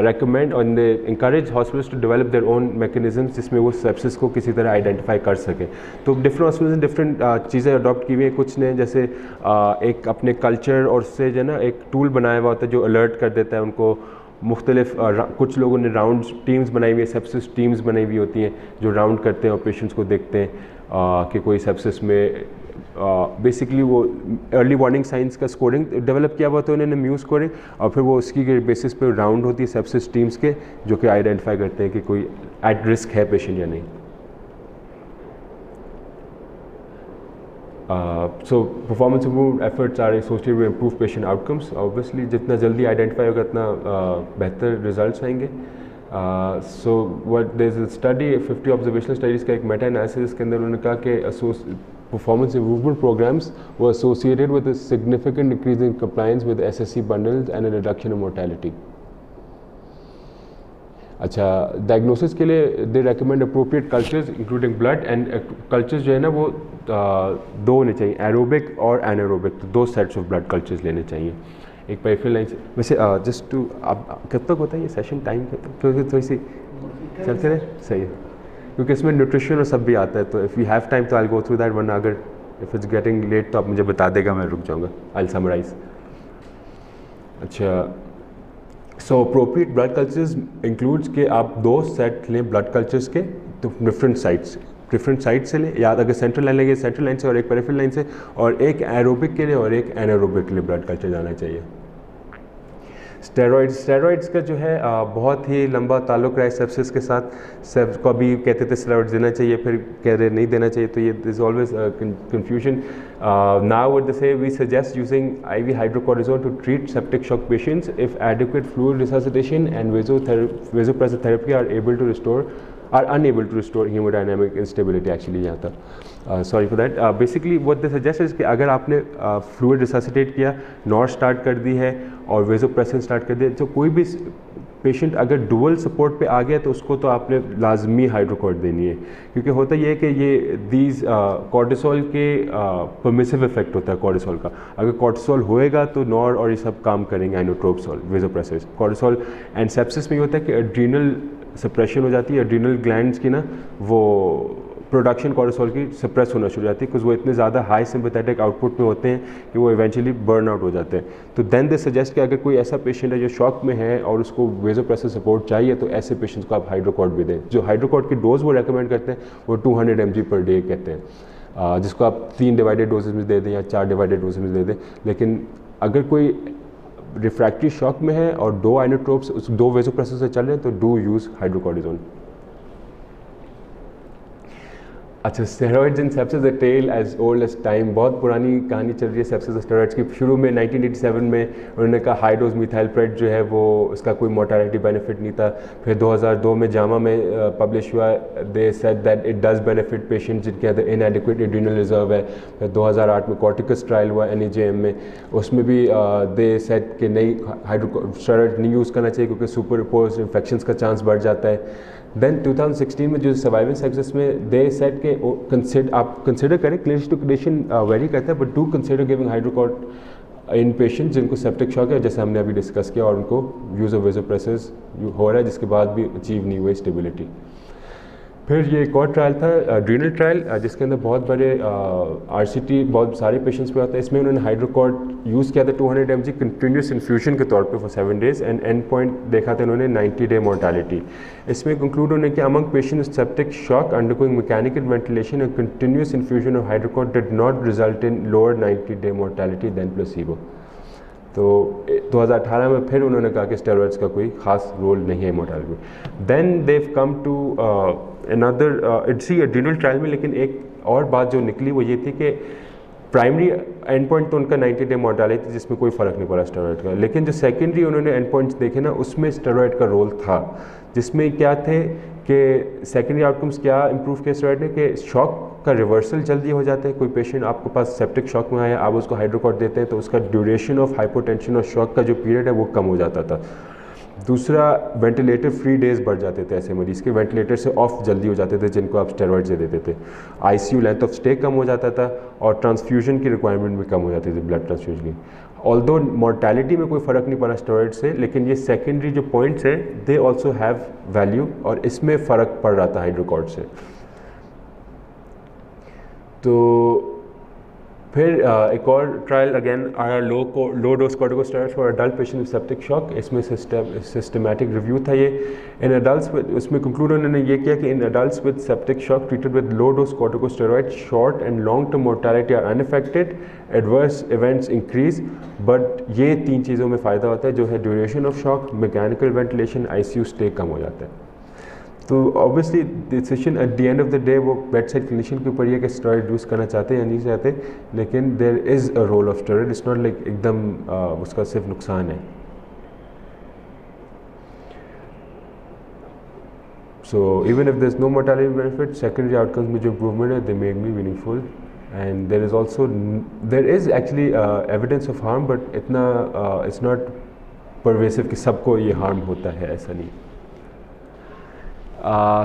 recommend and they encourage hospitals to develop their own mechanisms जिसमें वो सेप्सिस को किसी तरह आइडेंटिफाई कर सकें। तो डिफरेंट हॉस्पिटल्स ने डिफरेंट चीज़ें अडॉप्ट की हुई हैं। कुछ ने जैसे एक अपने कल्चर और से जो है ना एक टूल बनाया हुआ होता है जो अलर्ट कर देता है उनको मुख्तलिफ। कुछ लोगों ने राउंड टीम्स बनाई हुई है, सेप्सिस टीम्स बनाई हुई होती हैं जो राउंड करते हैं और पेशेंट्स को देखते हैं कि कोई सेप्सिस में बेसिकली वो अर्ली वार्निंग साइंस का स्कोरिंग डेवलप किया हुआ था उन्होंने, म्यू स्कोरिंग, और फिर वो उसकी बेसिस पे राउंड होती है सेप्सिस टीम्स के जो कि आइडेंटिफाई करते हैं कि कोई एट रिस्क है पेशेंट या नहीं। So performance improve efforts are associated with improve patient outcomes. Obviously जितना जल्दी आइडेंटिफाई होगा उतना बेहतर रिजल्ट्स आएंगे। So what there is a study 50 observational studies का एक मेटा एनालिसिस के अंदर उन्होंने कहा कि performance improvement programs were associated with a significant increase in compliance with SSC bundles and a reduction in mortality. अच्छा, डायग्नोसिस के लिए they recommend appropriate cultures including blood and cultures जो है ना वो दो होने चाहिए, एरोबिक और एनारोबिक, तो दो सेट्स ऑफ ब्लड कल्चर्स लेने चाहिए। एक पेरिफेरल लाइन से वैसे जस्ट टू अब कब तक होता है ये सेशन टाइम क्योंकि थोड़ी सी चलते रहे, सही है क्योंकि इसमें न्यूट्रिशन और सब भी आता है। तो इफ़ यू हैव टाइम तो आई गो थ्रू दैट, वरना अगर इफ़ इट्स गेटिंग लेट तो आप मुझे बता देगा, मैं रुक जाऊँगा। आई समराइज। अच्छा, सो अप्रोप्रिएट ब्लड कल्चर्स इंक्लूड्स कि आप दो सेट लें ब्लड कल्चर्स के, तो डिफरेंट साइट से लें, या अगर सेंट्रल लाइन लेंगे सेंट्रल लाइन से और एक पेरिफेरल लाइन से, और एक एरोबिक के लिए और एक एनारोबिक के लिए ब्लड कल्चर जाना चाहिए। स्टेरॉइड्स का जो है बहुत ही लंबा ताल्लुक रहा है सेप्सिस के साथ। सेप्स को अभी कहते थे स्टेरॉइड्स देना चाहिए, फिर कह रहे नहीं देना चाहिए, तो ये is always confusion. Now what they say we suggest using IV hydrocortisone to treat septic shock patients if adequate fluid resuscitation and vasopressor therapy are unable to restore hemodynamic instability actually यहाँ तक। Sorry for that. Basically what they suggest is कि अगर आपने fluid resuscitate किया, nor start कर दी है और वेजोप्रेसन start कर दिया, तो कोई भी पेशेंट अगर डुअल सपोर्ट पे आ गया तो उसको तो आपने लाजमी हाइड्रोकॉर्ट देनी है, क्योंकि होता ये है कि ये दीज कॉर्टिसोल के परमिसिव इफेक्ट होता है कॉर्टिसोल का। अगर कॉर्टिसोल होएगा तो नॉर और ये सब काम करेंगे, आइनोट्रोप्सोल, वेजोप्रेसर, कॉर्टिसोल। एंड सेप्सिस में ये होता है कि एड्रीनल सप्रेशन हो जाती है, एड्रीनल ग्लैंड्स की ना वो प्रोडक्शन कॉर्टिसोल की सप्रेस होना शुरू हो जाती है, बिकॉज वो इतने ज़्यादा हाई सिंपैथेटिक आउटपुट में होते हैं कि वो इवेंचुअली बर्न आउट हो जाते हैं। तो देन दे सजेस्ट कि अगर कोई ऐसा पेशेंट है जो शॉक में है और उसको वेजोप्रेसर सपोर्ट चाहिए, तो ऐसे पेशेंट्स को आप हाइड्रोकॉर्ट भी दें। जो हाइड्रोकॉर्ट की डोज वो रेकमेंड करते हैं वो 200 mg पर डे कहते हैं, जिसको आप 3 डिवाइडेड डोजेज में दे दें या 4 डिवाइडेड डोजेज में दे दें। लेकिन अगर कोई रिफ्रैक्टरी शॉक में है और 2 आइनोट्रोप्स 2 वेजोप्रेसर से चल रहे हैं तो डू यूज़ हाइड्रोकॉर्टिसोन। अच्छा, steroids in sepsis, a tale as old as time, बहुत पुरानी कहानी चल रही है सेप्सिस स्टेरॉइड्स की। शुरू में 1987 में उन्होंने कहा हाई डोज मिथाइलप्रेड जो है वो उसका कोई मोर्टालिटी बेनिफिट नहीं था। फिर 2002 में जामा में पब्लिश हुआ, दे said that it does benefit patients जिनके अंदर इनएडिक्वेट एड्रीनल रिजर्व है। फिर 2008 में कॉर्टिकस ट्रायल हुआ NEJM में, उसमें भी दे सेड कि नहीं, हाइड्रोस्टेरॉइड नहीं यूज़ करना चाहिए क्योंकि सुपरपोज इन्फेक्शंस का चांस बढ़ जाता है। देन 2016 में जो सर्वाइवल सेक्सेस में दे सेट के आप कंसिडर करें, क्लिनिकल टू कंडीशन वेरी करता है, but do consider giving hydrocort in patient जिनको सेप्टिक शॉक है, जैसे हमने अभी डिस्कस किया, और उनको यूज़ ऑफ वेसोप्रेसर्स हो रहा है जिसके बाद भी अचीव नहीं हुई स्टेबिलिटी। फिर ये एक और ट्रायल था ड्रीनल ट्रायल, जिसके अंदर बहुत बड़े RCT बहुत सारे पेशेंट्स पे आता है। इसमें उन्होंने हाइड्रोकॉर्ट यूज़ किया था 200 mg कंटिन्यूस इन्फ्यूजन के तौर पे for 7 days, and and point देखा था उन्होंने 90 day मोर्टालिटी। इसमें कंक्लूड होने कि among patients septic shock undergoing mechanical ventilation and continuous infusion of hydrocort did not result in lower 90 day mortality than placebo. तो 2018 में फिर उन्होंने कहा कि स्टेरॉइड्स का कोई खास रोल नहीं है mortality. Then they come to another इट्सी एड्रीनल ट्रायल में, लेकिन एक और बात जो निकली वो ये थी कि प्राइमरी एंड पॉइंट तो उनका 90 day मोर्टालिटी जिसमें कोई फ़र्क नहीं पड़ा स्टेरॉइड का, लेकिन जो सेकेंडरी उन्होंने एंड पॉइंट्स देखे ना उसमें स्टेरॉइड का रोल था, जिसमें क्या थे कि सेकेंडरी आउटकम्स क्या इंप्रूव किया स्टेरॉइड ने कि शॉक का रिवर्सल जल्दी हो जाता है। कोई पेशेंट आपके पास सेप्टिक शॉक में आया, आप उसको हाइड्रोकॉर्ट देते हैं तो उसका ड्यूरेशन ऑफ हाइपोटेंशन और शॉक का जो पीरियड है वो कम हो जाता था। दूसरा, वेंटिलेटर फ्री डेज बढ़ जाते थे, ऐसे मरीज़ के वेंटिलेटर से ऑफ जल्दी हो जाते थे जिनको आप स्टेरॉइड से देते थे। ICU लेंथ ऑफ स्टे कम हो जाता था और ट्रांसफ्यूजन की रिक्वायरमेंट भी कम हो जाती थी, ब्लड ट्रांसफ्यूजन की। ऑल्दो मोर्टालिटी में कोई फ़र्क नहीं पड़ा स्टेरॉइड से, लेकिन ये सेकेंडरी जो पॉइंट्स है दे ऑल्सो हैव वैल्यू और इसमें फ़र्क पड़ रहा था हाइड्रोकॉर्ट से। तो फिर एक और ट्रायल अगेन आया low dose corticosteroids for adult patient with septic shock. इसमें सिस्टमैटिक रिव्यू था ये इन अडल्ट्स। उसमें कंक्लूड उन्होंने ये किया कि in adults with septic shock treated with low dose corticosteroid short and long term mortality are unaffected, adverse events increase, but ये 3 चीज़ों में फ़ायदा होता है जो है duration of shock, mechanical ventilation, ICU stay कम हो जाता है। तो obviously decision at the end of the day वो बेड साइड क्लिनिशियन के ऊपर ही है कि स्टेरॉइड यूज़ करना चाहते हैं या नहीं चाहते, लेकिन there is a role of steroid, it's not like एकदम उसका सिर्फ नुकसान है। So even if there is no mortality benefit, secondary outcomes में जो इम्प्रूवमेंट है they make me meaningful, and there is actually evidence of harm, but इतना it's not pervasive कि सबको ये हार्म होता है, ऐसा नहीं।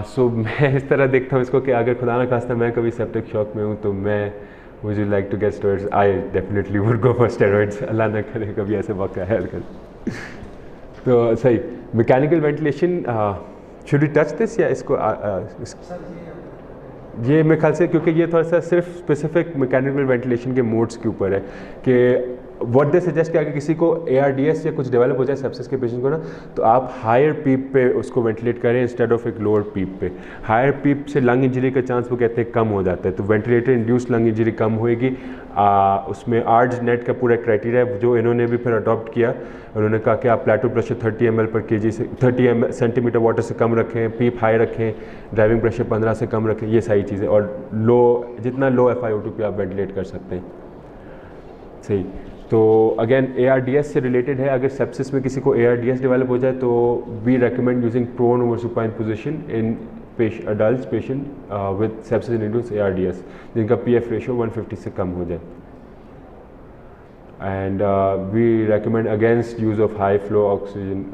सो मैं इस तरह देखता हूँ इसको कि अगर खुदा ना खास्ता मैं कभी सेप्टिक शॉक में हूँ तो मैं would you like to get steroids, I definitely would go for steroids, Allah ना करे कभी ऐसे मौका है कर। तो सही, mechanical ventilation should we touch this या इसको ये मेरे ख्याल से, क्योंकि ये थोड़ा सा सिर्फ स्पेसिफिक मैकेनिकल वेंटिलेशन के मोड्स के ऊपर है कि व्हाट दे सजेस्ट कि अगर किसी को ARDS या कुछ डेवलप हो जाए सेप्सिस के पेशेंट को ना, तो आप हायर पीप पे उसको वेंटिलेट करें इंस्टेड ऑफ एक लोअर पीप पे। हायर पीप से लंग इंजरी का चांस वो कहते हैं कम हो जाता है, तो वेंटिलेटर इंड्यूस्ड लंग इंजरी कम होएगी। उसमें आर्ज नेट का पूरा क्राइटेरिया है जो इन्होंने भी फिर अडॉप्ट किया। उन्होंने कहा कि आप प्लेटो प्रेशर 30 ml पर kg से 30 सेंटीमीटर वाटर से कम रखें, पीप हाई रखें, ड्राइविंग प्रेशर 15 से कम रखें, ये सारी चीज़ें, और जितना लो FiO2 पे आप वेंटिलेट कर सकते हैं। सही, तो अगेन ARDS से रिलेटेड है, अगर सेप्सिस में किसी को ARDS डेवलप हो जाए तो we recommend using prone over supine position in adults patient with sepsis induced ARDS जिनका PF रेशियो 150 से कम हो जाए। And we recommend against use of high flow oxygen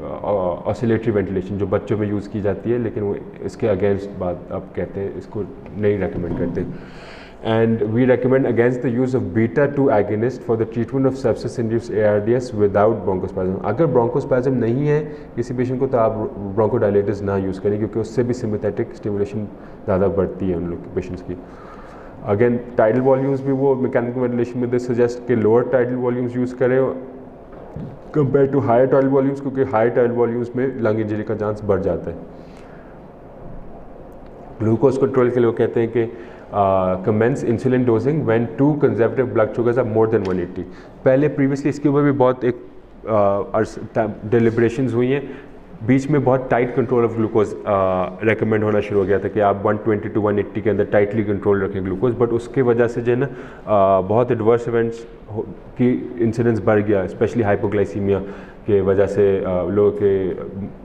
oscillatory ventilation जो बच्चों में यूज़ की जाती है, लेकिन वो इसके अगेंस्ट बात अब कहते हैं, इसको नहीं रेकमेंड करते। And we recommend against the use of beta-2 agonist for the treatment of sepsis-induced ARDS without bronchospasm। अगर bronchospasm नहीं है किसी पेशेंट को तो आप bronchodilators ना यूज़ करें, क्योंकि उससे भी sympathetic stimulation ज़्यादा बढ़ती है उन लोग के पेशेंट्स की। अगेन टाइडल वॉल्यूम्स भी वो मैकेनिकल वेंटिलेशन में दे सजेस्ट कि लोअर टाइडल वॉल्यूम्स यूज़ करें compare to higher tidal volumes, क्योंकि हायर टाइडल वॉल्यूम्स में लंग इंजरी का चांस बढ़ जाता है। ग्लूकोज कंट्रोल के लिए कहते हैं कि commence insulin dosing when 2 conservative blood sugars are more than 180। पहले प्रीवियसली इसके ऊपर भी बहुत एक deliberations हुई हैं। बीच में बहुत tight control of glucose recommend होना शुरू हो गया था कि आप 120 to 180 के अंदर टाइटली कंट्रोल रखें ग्लूकोज, बट उसके वजह से जो है ना बहुत एडवर्स इवेंट्स की इंसिडेंस बढ़ गया, स्पेशली हाइपोग्लाइसीमिया के वजह से लोगों के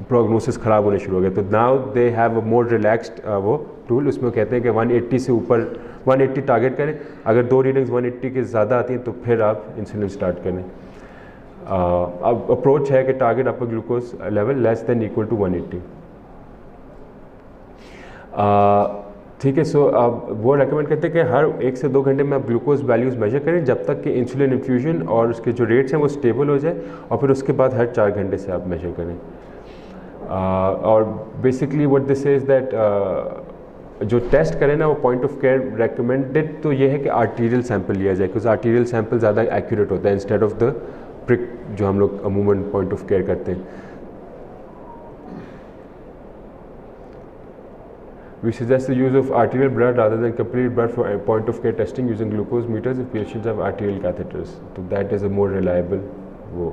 प्रोग्नोसिस ख़राब होने शुरू हो गए। तो now they have a more relaxed वो टूल, उसमें कहते हैं कि 180 से ऊपर 180 टारगेट करें, अगर 2 रीडिंग्स 180 के ज़्यादा आती हैं तो फिर आप इंसुलिन स्टार्ट करें। अब अप्रोच है कि target upper glucose level less than equal to 180। ठीक है, सो अब वो रेकमेंड करते हैं कि हर 1 से 2 घंटे में आप ग्लूकोज वैल्यूज़ मेजर करें जब तक कि इंसुलिन इन्फ्यूजन और उसके जो रेट्स हैं वो स्टेबल हो जाए, और फिर उसके बाद हर 4 घंटे से आप मेजर करें। और basically what this is that जो टेस्ट करें ना वो पॉइंट ऑफ केयर रेकमेंडेड तो ये है कि आर्टीरियल सैंपल लिया जाए, बिकॉज आर्टीरियल सैंपल ज़्यादा एक्यूरेट होता है इंस्टेड ऑफ द प्रिक जो हम लोग अमूमन पॉइंट ऑफ केयर करते हैं। We suggest the use of arterial blood rather than complete blood for point of care testing using glucose meters if patients have arterial catheters. So that is a more reliable वो।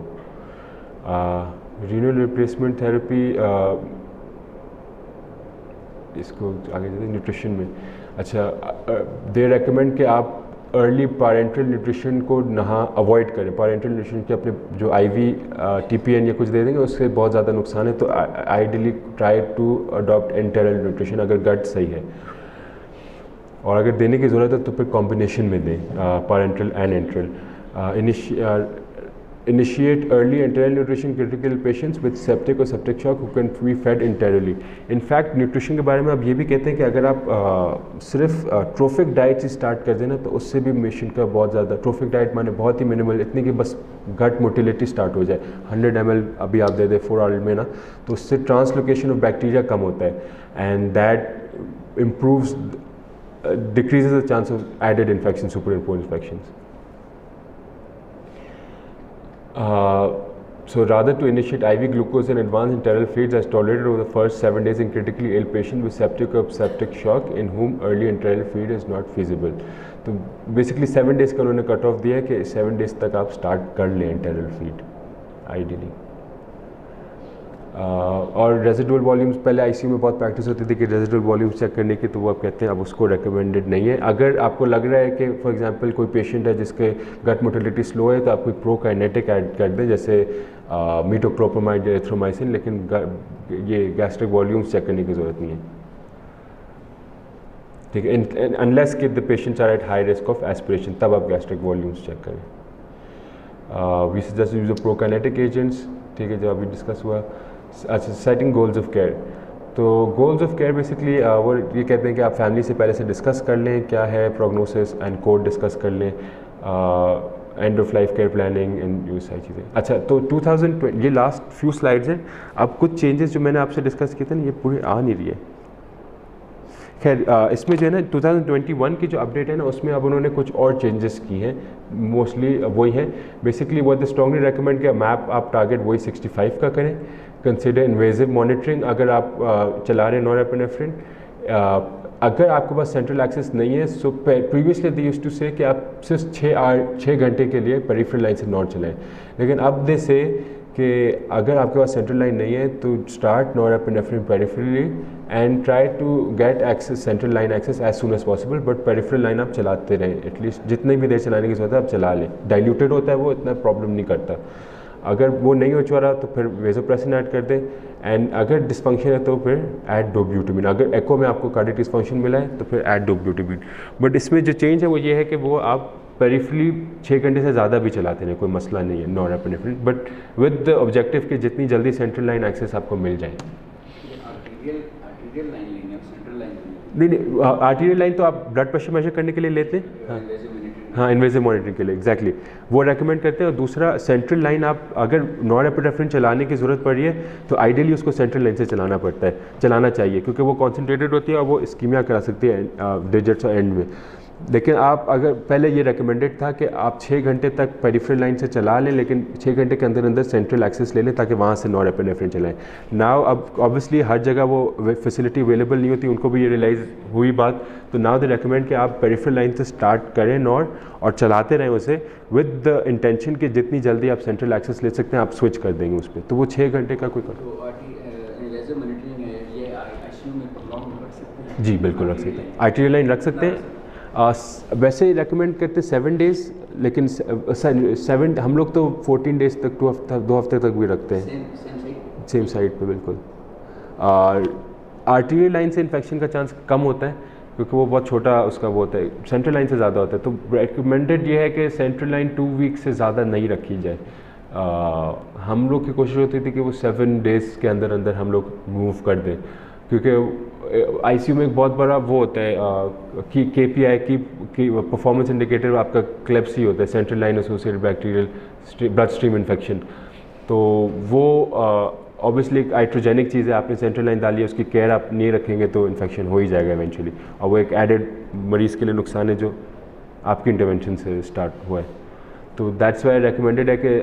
Renal replacement therapy इसको आगे जाते हैं nutrition में। अच्छा, they recommend कि आप early parental nutrition को अवॉइड करें। पैरेंटल न्यूट्रिशन के अपने जो आईवी टीपीएन या कुछ दे देंगे उससे बहुत ज़्यादा नुकसान है, तो ideally try to adopt enteral nutrition अगर गट सही है, और अगर देने की ज़रूरत है तो फिर कॉम्बिनेशन में दें parental and enteral. Initiate early enteral nutrition critical patients with septic or septic shock who can be fed enterally. In fact, nutrition के बारे में आप ये भी कहते हैं कि अगर आप सिर्फ ट्रोफिक डाइट से स्टार्ट कर दें ना तो उससे भी मिशन का बहुत ज़्यादा, ट्रोफिक डाइट माने बहुत ही मिनिमल, इतनी कि बस गट मोटिलिटी स्टार्ट हो जाए। 100 ml अभी आप दे दें 4 hours में ना, तो उससे ट्रांसलोकेशन ऑफ बैक्टीरिया कम होता है and that improves decreases the chance of added infection, super impose infections. So rather to initiate IV glucose and advanced enteral feeds as tolerated over the first 7 days in critically ill patient with septic or septic shock in whom early enteral feed is not feasible. तो basically 7 days का उन्होंने cut off दिया है कि 7 days तक आप start कर लें enteral feed आइडियली। और रेजिडुअल वॉल्यूम्स पहले आईसीयू में बहुत प्रैक्टिस होती थी कि रेजिडुअल वॉल्यूम्स चेक करने की, तो वो आप कहते हैं अब उसको रेकमेंडेड नहीं है। अगर आपको लग रहा है कि फॉर एग्जांपल कोई पेशेंट है जिसके गट मोटिलिटी स्लो है तो आप कोई प्रोकाइनेटिक ऐड कर दें जैसे मीटोक्लोप्रामाइड या एरिथ्रोमाइसिन, लेकिन ये गैस्ट्रिक वॉल्यूम्स चेक करने की ज़रूरत नहीं है। ठीक है, अनलेस कि the patients are at high risk of aspiration, तब आप गैस्ट्रिक वॉल्यूम्स चेक करें। We suggest use of prokinetic agents, ठीक है, जो अभी डिस्कस हुआ। अच्छा, सेटिंग गोल्स ऑफ केयर, तो गोल्स ऑफ केयर बेसिकली वो ये कहते हैं कि आप फैमिली से पहले से डिस्कस कर लें क्या है प्रोग्नोसिस एंड कोड डिस्कस कर लें, end of life care planning and ये सारी चीज़ें। अच्छा, तो 2020 ये लास्ट फ्यू स्लाइड्स हैं। अब कुछ चेंजेस जो मैंने आपसे डिस्कस किए थे ना ये पूरी आ नहीं रही है। खैर इसमें जो है ना 2021 की जो अपडेट है ना उसमें अब उन्होंने कुछ और चेंजेस की हैं, मोस्टली वही है। बेसिकली वो द स्ट्रांगली रेकमेंड किया मैप आप टारगेट वही 65 का करें। कंसिडर इन्वेजिव मॉनिटरिंग अगर आप चला रहे हैं नॉरएपिनेफ्रिन। अगर आपके पास सेंट्रल एक्सेस नहीं है, सो प्रीवियसली दे यूज्ड टू से कि आप सिर्फ 6 घंटे के लिए पेरिफेरल लाइन से नॉट चलाएं, लेकिन अब दे से कि अगर आपके पास सेंट्रल लाइन नहीं है तो start norepinephrine peripherally and try to get access central line access as soon as possible, but peripheral line आप चलाते रहें, एटलीस्ट जितनी भी देर चलाने की जरूरत है आप चला लें। डाइल्यूटेड होता है वो, इतना प्रॉब्लम नहीं करता। अगर वो नहीं हो रहा तो फिर वेज़ोप्रेसिन ऐड कर दें, एंड अगर डिस्फंक्शन है तो फिर ऐड डोब्यूटामिन। अगर एको में आपको कार्डियक डिस्फंक्शन मिला है तो फिर ऐड डोब्यूटामिन। बट इसमें जो चेंज है वो ये है कि वो आप पेरिफेरली 6 घंटे से ज़्यादा भी चलाते हैं, कोई मसला नहीं है norepinephrine, but with the objective कि जितनी जल्दी सेंट्रल लाइन एक्सेस आपको मिल जाए। नहीं, आर्टीरियल लाइन तो आप ब्लड प्रेशर मेजर करने के लिए लेते हैं, हाँ इन्वेजिव मॉनिटरिंग के लिए एग्जैक्टली वो रेकमेंड करते हैं। और दूसरा सेंट्रल लाइन आप अगर नॉरएपिनेफ्रिन चलाने की ज़रूरत पड़ रही है तो आइडियली उसको सेंट्रल लाइन से चलाना चाहिए, क्योंकि वो कॉन्सेंट्रेटेड होती है और वो इस्कीमिया करा सकती है डिजिट्स और एंड में। लेकिन आप अगर पहले ये रिकमेंडेड था कि आप 6 घंटे तक पेरिफेरल लाइन से चला लें, लेकिन 6 घंटे के अंदर अंदर सेंट्रल एक्सेस ले लें ताकि वहाँ से नॉरएपिनेफ्रिन चलाएं। नाउ अब ऑब्वियसली हर जगह वो फैसिलिटी अवेलेबल नहीं होती, उनको भी ये रियलाइज़ हुई बात, तो नाउ दे रिकमेंड कि आप पेरिफेरल लाइन से स्टार्ट करें नॉर और चलाते रहें उसे विद द इंटेंशन कि जितनी जल्दी आप सेंट्रल एक्सेस ले सकते हैं आप स्विच कर देंगे उस पर, तो वो 6 घंटे का कोई जी बिल्कुल रख सकते हैं, आर्टेरियल लाइन रख सकते हैं। वैसे रिकमेंड करते हैं 7 डेज़, लेकिन 7 हम लोग तो 14 डेज़ तक 2 हफ्ते तक भी रखते हैं सेम साइड पे बिल्कुल। आर्टेरियल लाइन से इन्फेक्शन का चांस कम होता है क्योंकि वो बहुत छोटा उसका वो होता है, सेंट्रल लाइन से ज़्यादा होता है, तो रिकमेंडेड ये है कि सेंट्रल लाइन 2 वीक से ज़्यादा नहीं रखी जाए। हम लोग की कोशिश होती थी कि वो 7 डेज़ के अंदर अंदर हम लोग मूव कर दें, क्योंकि आईसीयू में एक बहुत बड़ा वो होता है कि KPI की परफॉर्मेंस इंडिकेटर आपका क्लेप्सी होता है, central line associated bacterial blood stream infection. तो वो ऑब्वियसली एक आइट्रोजेनिक चीज़ है, आपने सेंट्रल लाइन डाली है, उसकी केयर आप नहीं रखेंगे तो इन्फेक्शन हो ही जाएगा इवेंचुअली, और वो एक एडेड मरीज़ के लिए नुकसान है जो आपकी इंटरवेंशन से स्टार्ट हुआ है। तो दैट्स वाई रिकमेंडेड है कि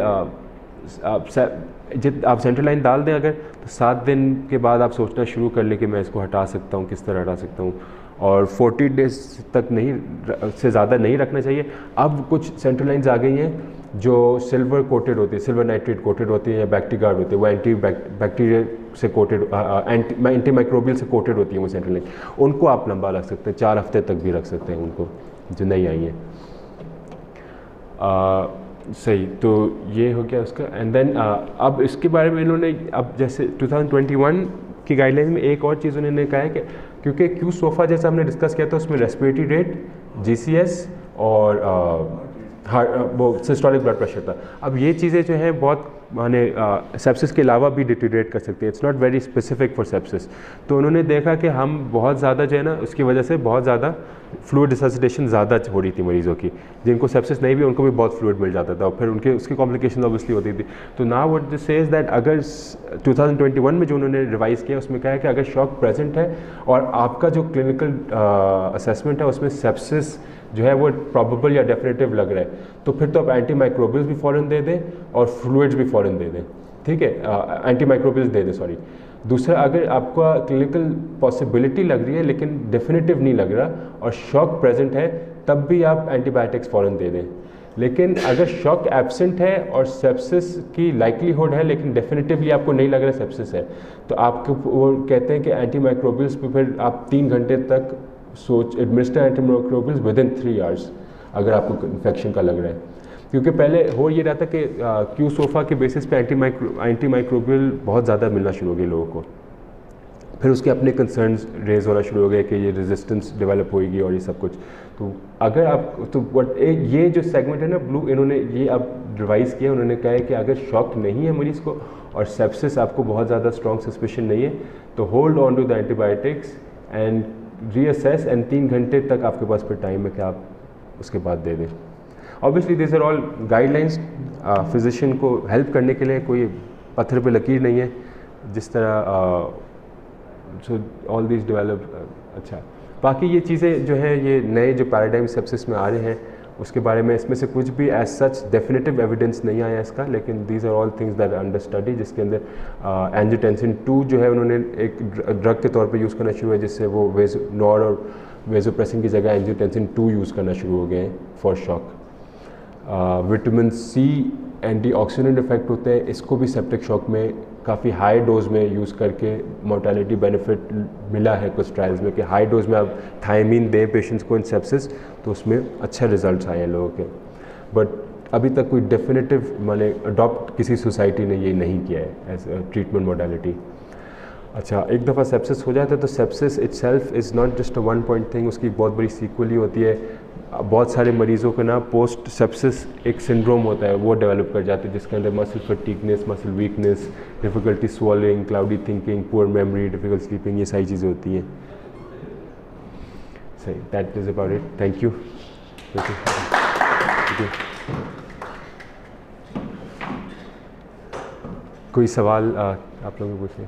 आप सेंट्रल लाइन डाल दें अगर, तो 7 दिन के बाद आप सोचना शुरू कर लें कि मैं इसको हटा सकता हूँ, किस तरह हटा सकता हूँ, और 40 डेज तक नहीं से ज़्यादा नहीं रखना चाहिए। अब कुछ सेंट्रल लाइन्स आ गई हैं जो सिल्वर कोटेड होती है, सिल्वर नाइट्रेट कोटेड होती है या बैक्टीगार्ड होती है, वो एंटी बैक्टीरियल से कोटेड एंटी माइक्रोबियल से कोटेड होती है वो सेंट्रल लाइन, उनको आप लंबा रख सकते हैं, 4 हफ्ते तक भी रख सकते हैं उनको जो नई आई हैं। सही, तो ये हो गया उसका। एंड देन अब इसके बारे में इन्होंने अब जैसे 2021 की गाइडलाइन में एक और चीज़ उन्होंने कहा है कि क्योंकि क्यू सोफा जैसा हमने डिस्कस किया था उसमें रेस्पिरेटरी रेट, GCS और वो सिस्टोलिक ब्लड प्रेशर था। अब ये चीज़ें जो हैं बहुत माने सेप्सिस के अलावा भी डिटीरिएट कर सकती है, it's not very specific for sepsis. तो उन्होंने देखा कि हम बहुत ज़्यादा जो है ना उसकी वजह से बहुत ज़्यादा फ्लूइड रिससिटेशन ज़्यादा हो रही थी मरीज़ों की, जिनको सेप्सिस नहीं भी उनको भी बहुत फ्लूइड मिल जाता था और फिर उनके उसकी कॉम्प्लिकेशन ऑब्वियसली होती थी। तो now what this says that अगर 2021 में जो उन्होंने रिवाइज़ किया उसमें कहा है कि अगर शॉक प्रेजेंट है और आपका जो क्लिनिकल असेसमेंट है उसमें सेप्सिस जो है वो प्रॉबेबल या डेफिनेटिव लग रहा है, तो फिर तो आप एंटी माइक्रोबियल्स भी फ़ौरन दे दें और फ्लूइड्स भी फ़ौरन दे दें, ठीक है, एंटी माइक्रोबियल्स दे दें सॉरी। दूसरा, अगर आपका क्लिनिकल पॉसिबिलिटी लग रही है लेकिन डेफिनेटिव नहीं लग रहा और शॉक प्रेजेंट है, तब भी आप एंटीबायोटिक्स फ़ौरन दे दें। लेकिन अगर शॉक एब्सेंट है और सेप्सिस की लाइकलीहुड है लेकिन डेफिनेटिवली आपको नहीं लग रहा सेप्सिस है, तो आपको वो कहते हैं कि एंटी माइक्रोबियल्स पे फिर आप 3 घंटे तक administer anti microbials within 3 hours अगर आपको इन्फेक्शन का लग रहा है। क्योंकि पहले हो ये रहा था कि क्यू सोफा के बेसिस पे एंटी माइक्रोबियल बहुत ज़्यादा मिलना शुरू हो गए लोगों को, फिर उसके अपने कंसर्न्स रेज होना शुरू हो गए कि ये रेजिस्टेंस डेवलप होएगी और ये सब कुछ। तो अगर आप तो ये जो सेगमेंट है ना ब्लू, इन्होंने ये अब रिवाइज़ किया, उन्होंने कहा है कि अगर शॉक नहीं है मरीज़ को और सेप्सिस आपको बहुत ज़्यादा स्ट्रॉन्ग सस्पिशन नहीं है तो hold on to the antibiotics and reassess, and 3 घंटे तक आपके पास फिर टाइम है कि आप उसके बाद दे दें। Obviously this are all guidelines, physician को हेल्प करने के लिए, कोई पत्थर पे लकीर नहीं है जिस तरह सो ऑल दिस डेवलप। अच्छा, बाकी ये चीज़ें जो हैं ये नए जो पैराडाइम सेप्सिस में आ रहे हैं उसके बारे में इसमें से कुछ भी एज सच डेफिनेटिव एविडेंस नहीं आया इसका, लेकिन these are all things that under study, जिसके अंदर एंजियोटेंसिन 2 जो है उन्होंने एक ड्रग के तौर पे यूज़ करना शुरू है, जिससे वो नॉर और वेजोप्रेसिन की जगह एंजियोटेंसिन 2 यूज़ करना शुरू हो गए हैं for shock. Vitamin C antioxidant effect होते हैं, इसको भी सेप्टिक शॉक में काफ़ी हाई डोज में यूज़ करके मोर्टेलिटी बेनिफिट मिला है कुछ ट्रायल्स में कि हाई डोज में आप थायमीन दें पेशेंट्स को इन सेप्सिस तो उसमें अच्छे रिजल्ट्स आए हैं लोगों के। बट अभी तक कोई डेफिनेटिव माने अडॉप्ट किसी सोसाइटी ने ये नहीं किया है एज ट्रीटमेंट मोडालिटी। अच्छा, एक दफ़ा सेप्सिस हो जाता है तो sepsis itself is not just a 1 point thing, उसकी बहुत बड़ी सीक्वल ही होती है। बहुत सारे मरीज़ों को ना पोस्ट सेप्सिस एक सिंड्रोम होता है वो डेवलप कर जाते हैं, जिसके अंदर muscle fatigueness, muscle weakness, difficulty swallowing, cloudy thinking, poor memory, difficult sleeping, ये सारी चीज़ें होती हैं। सही, that is about it, thank you. कोई सवाल आप लोगों को पूछें?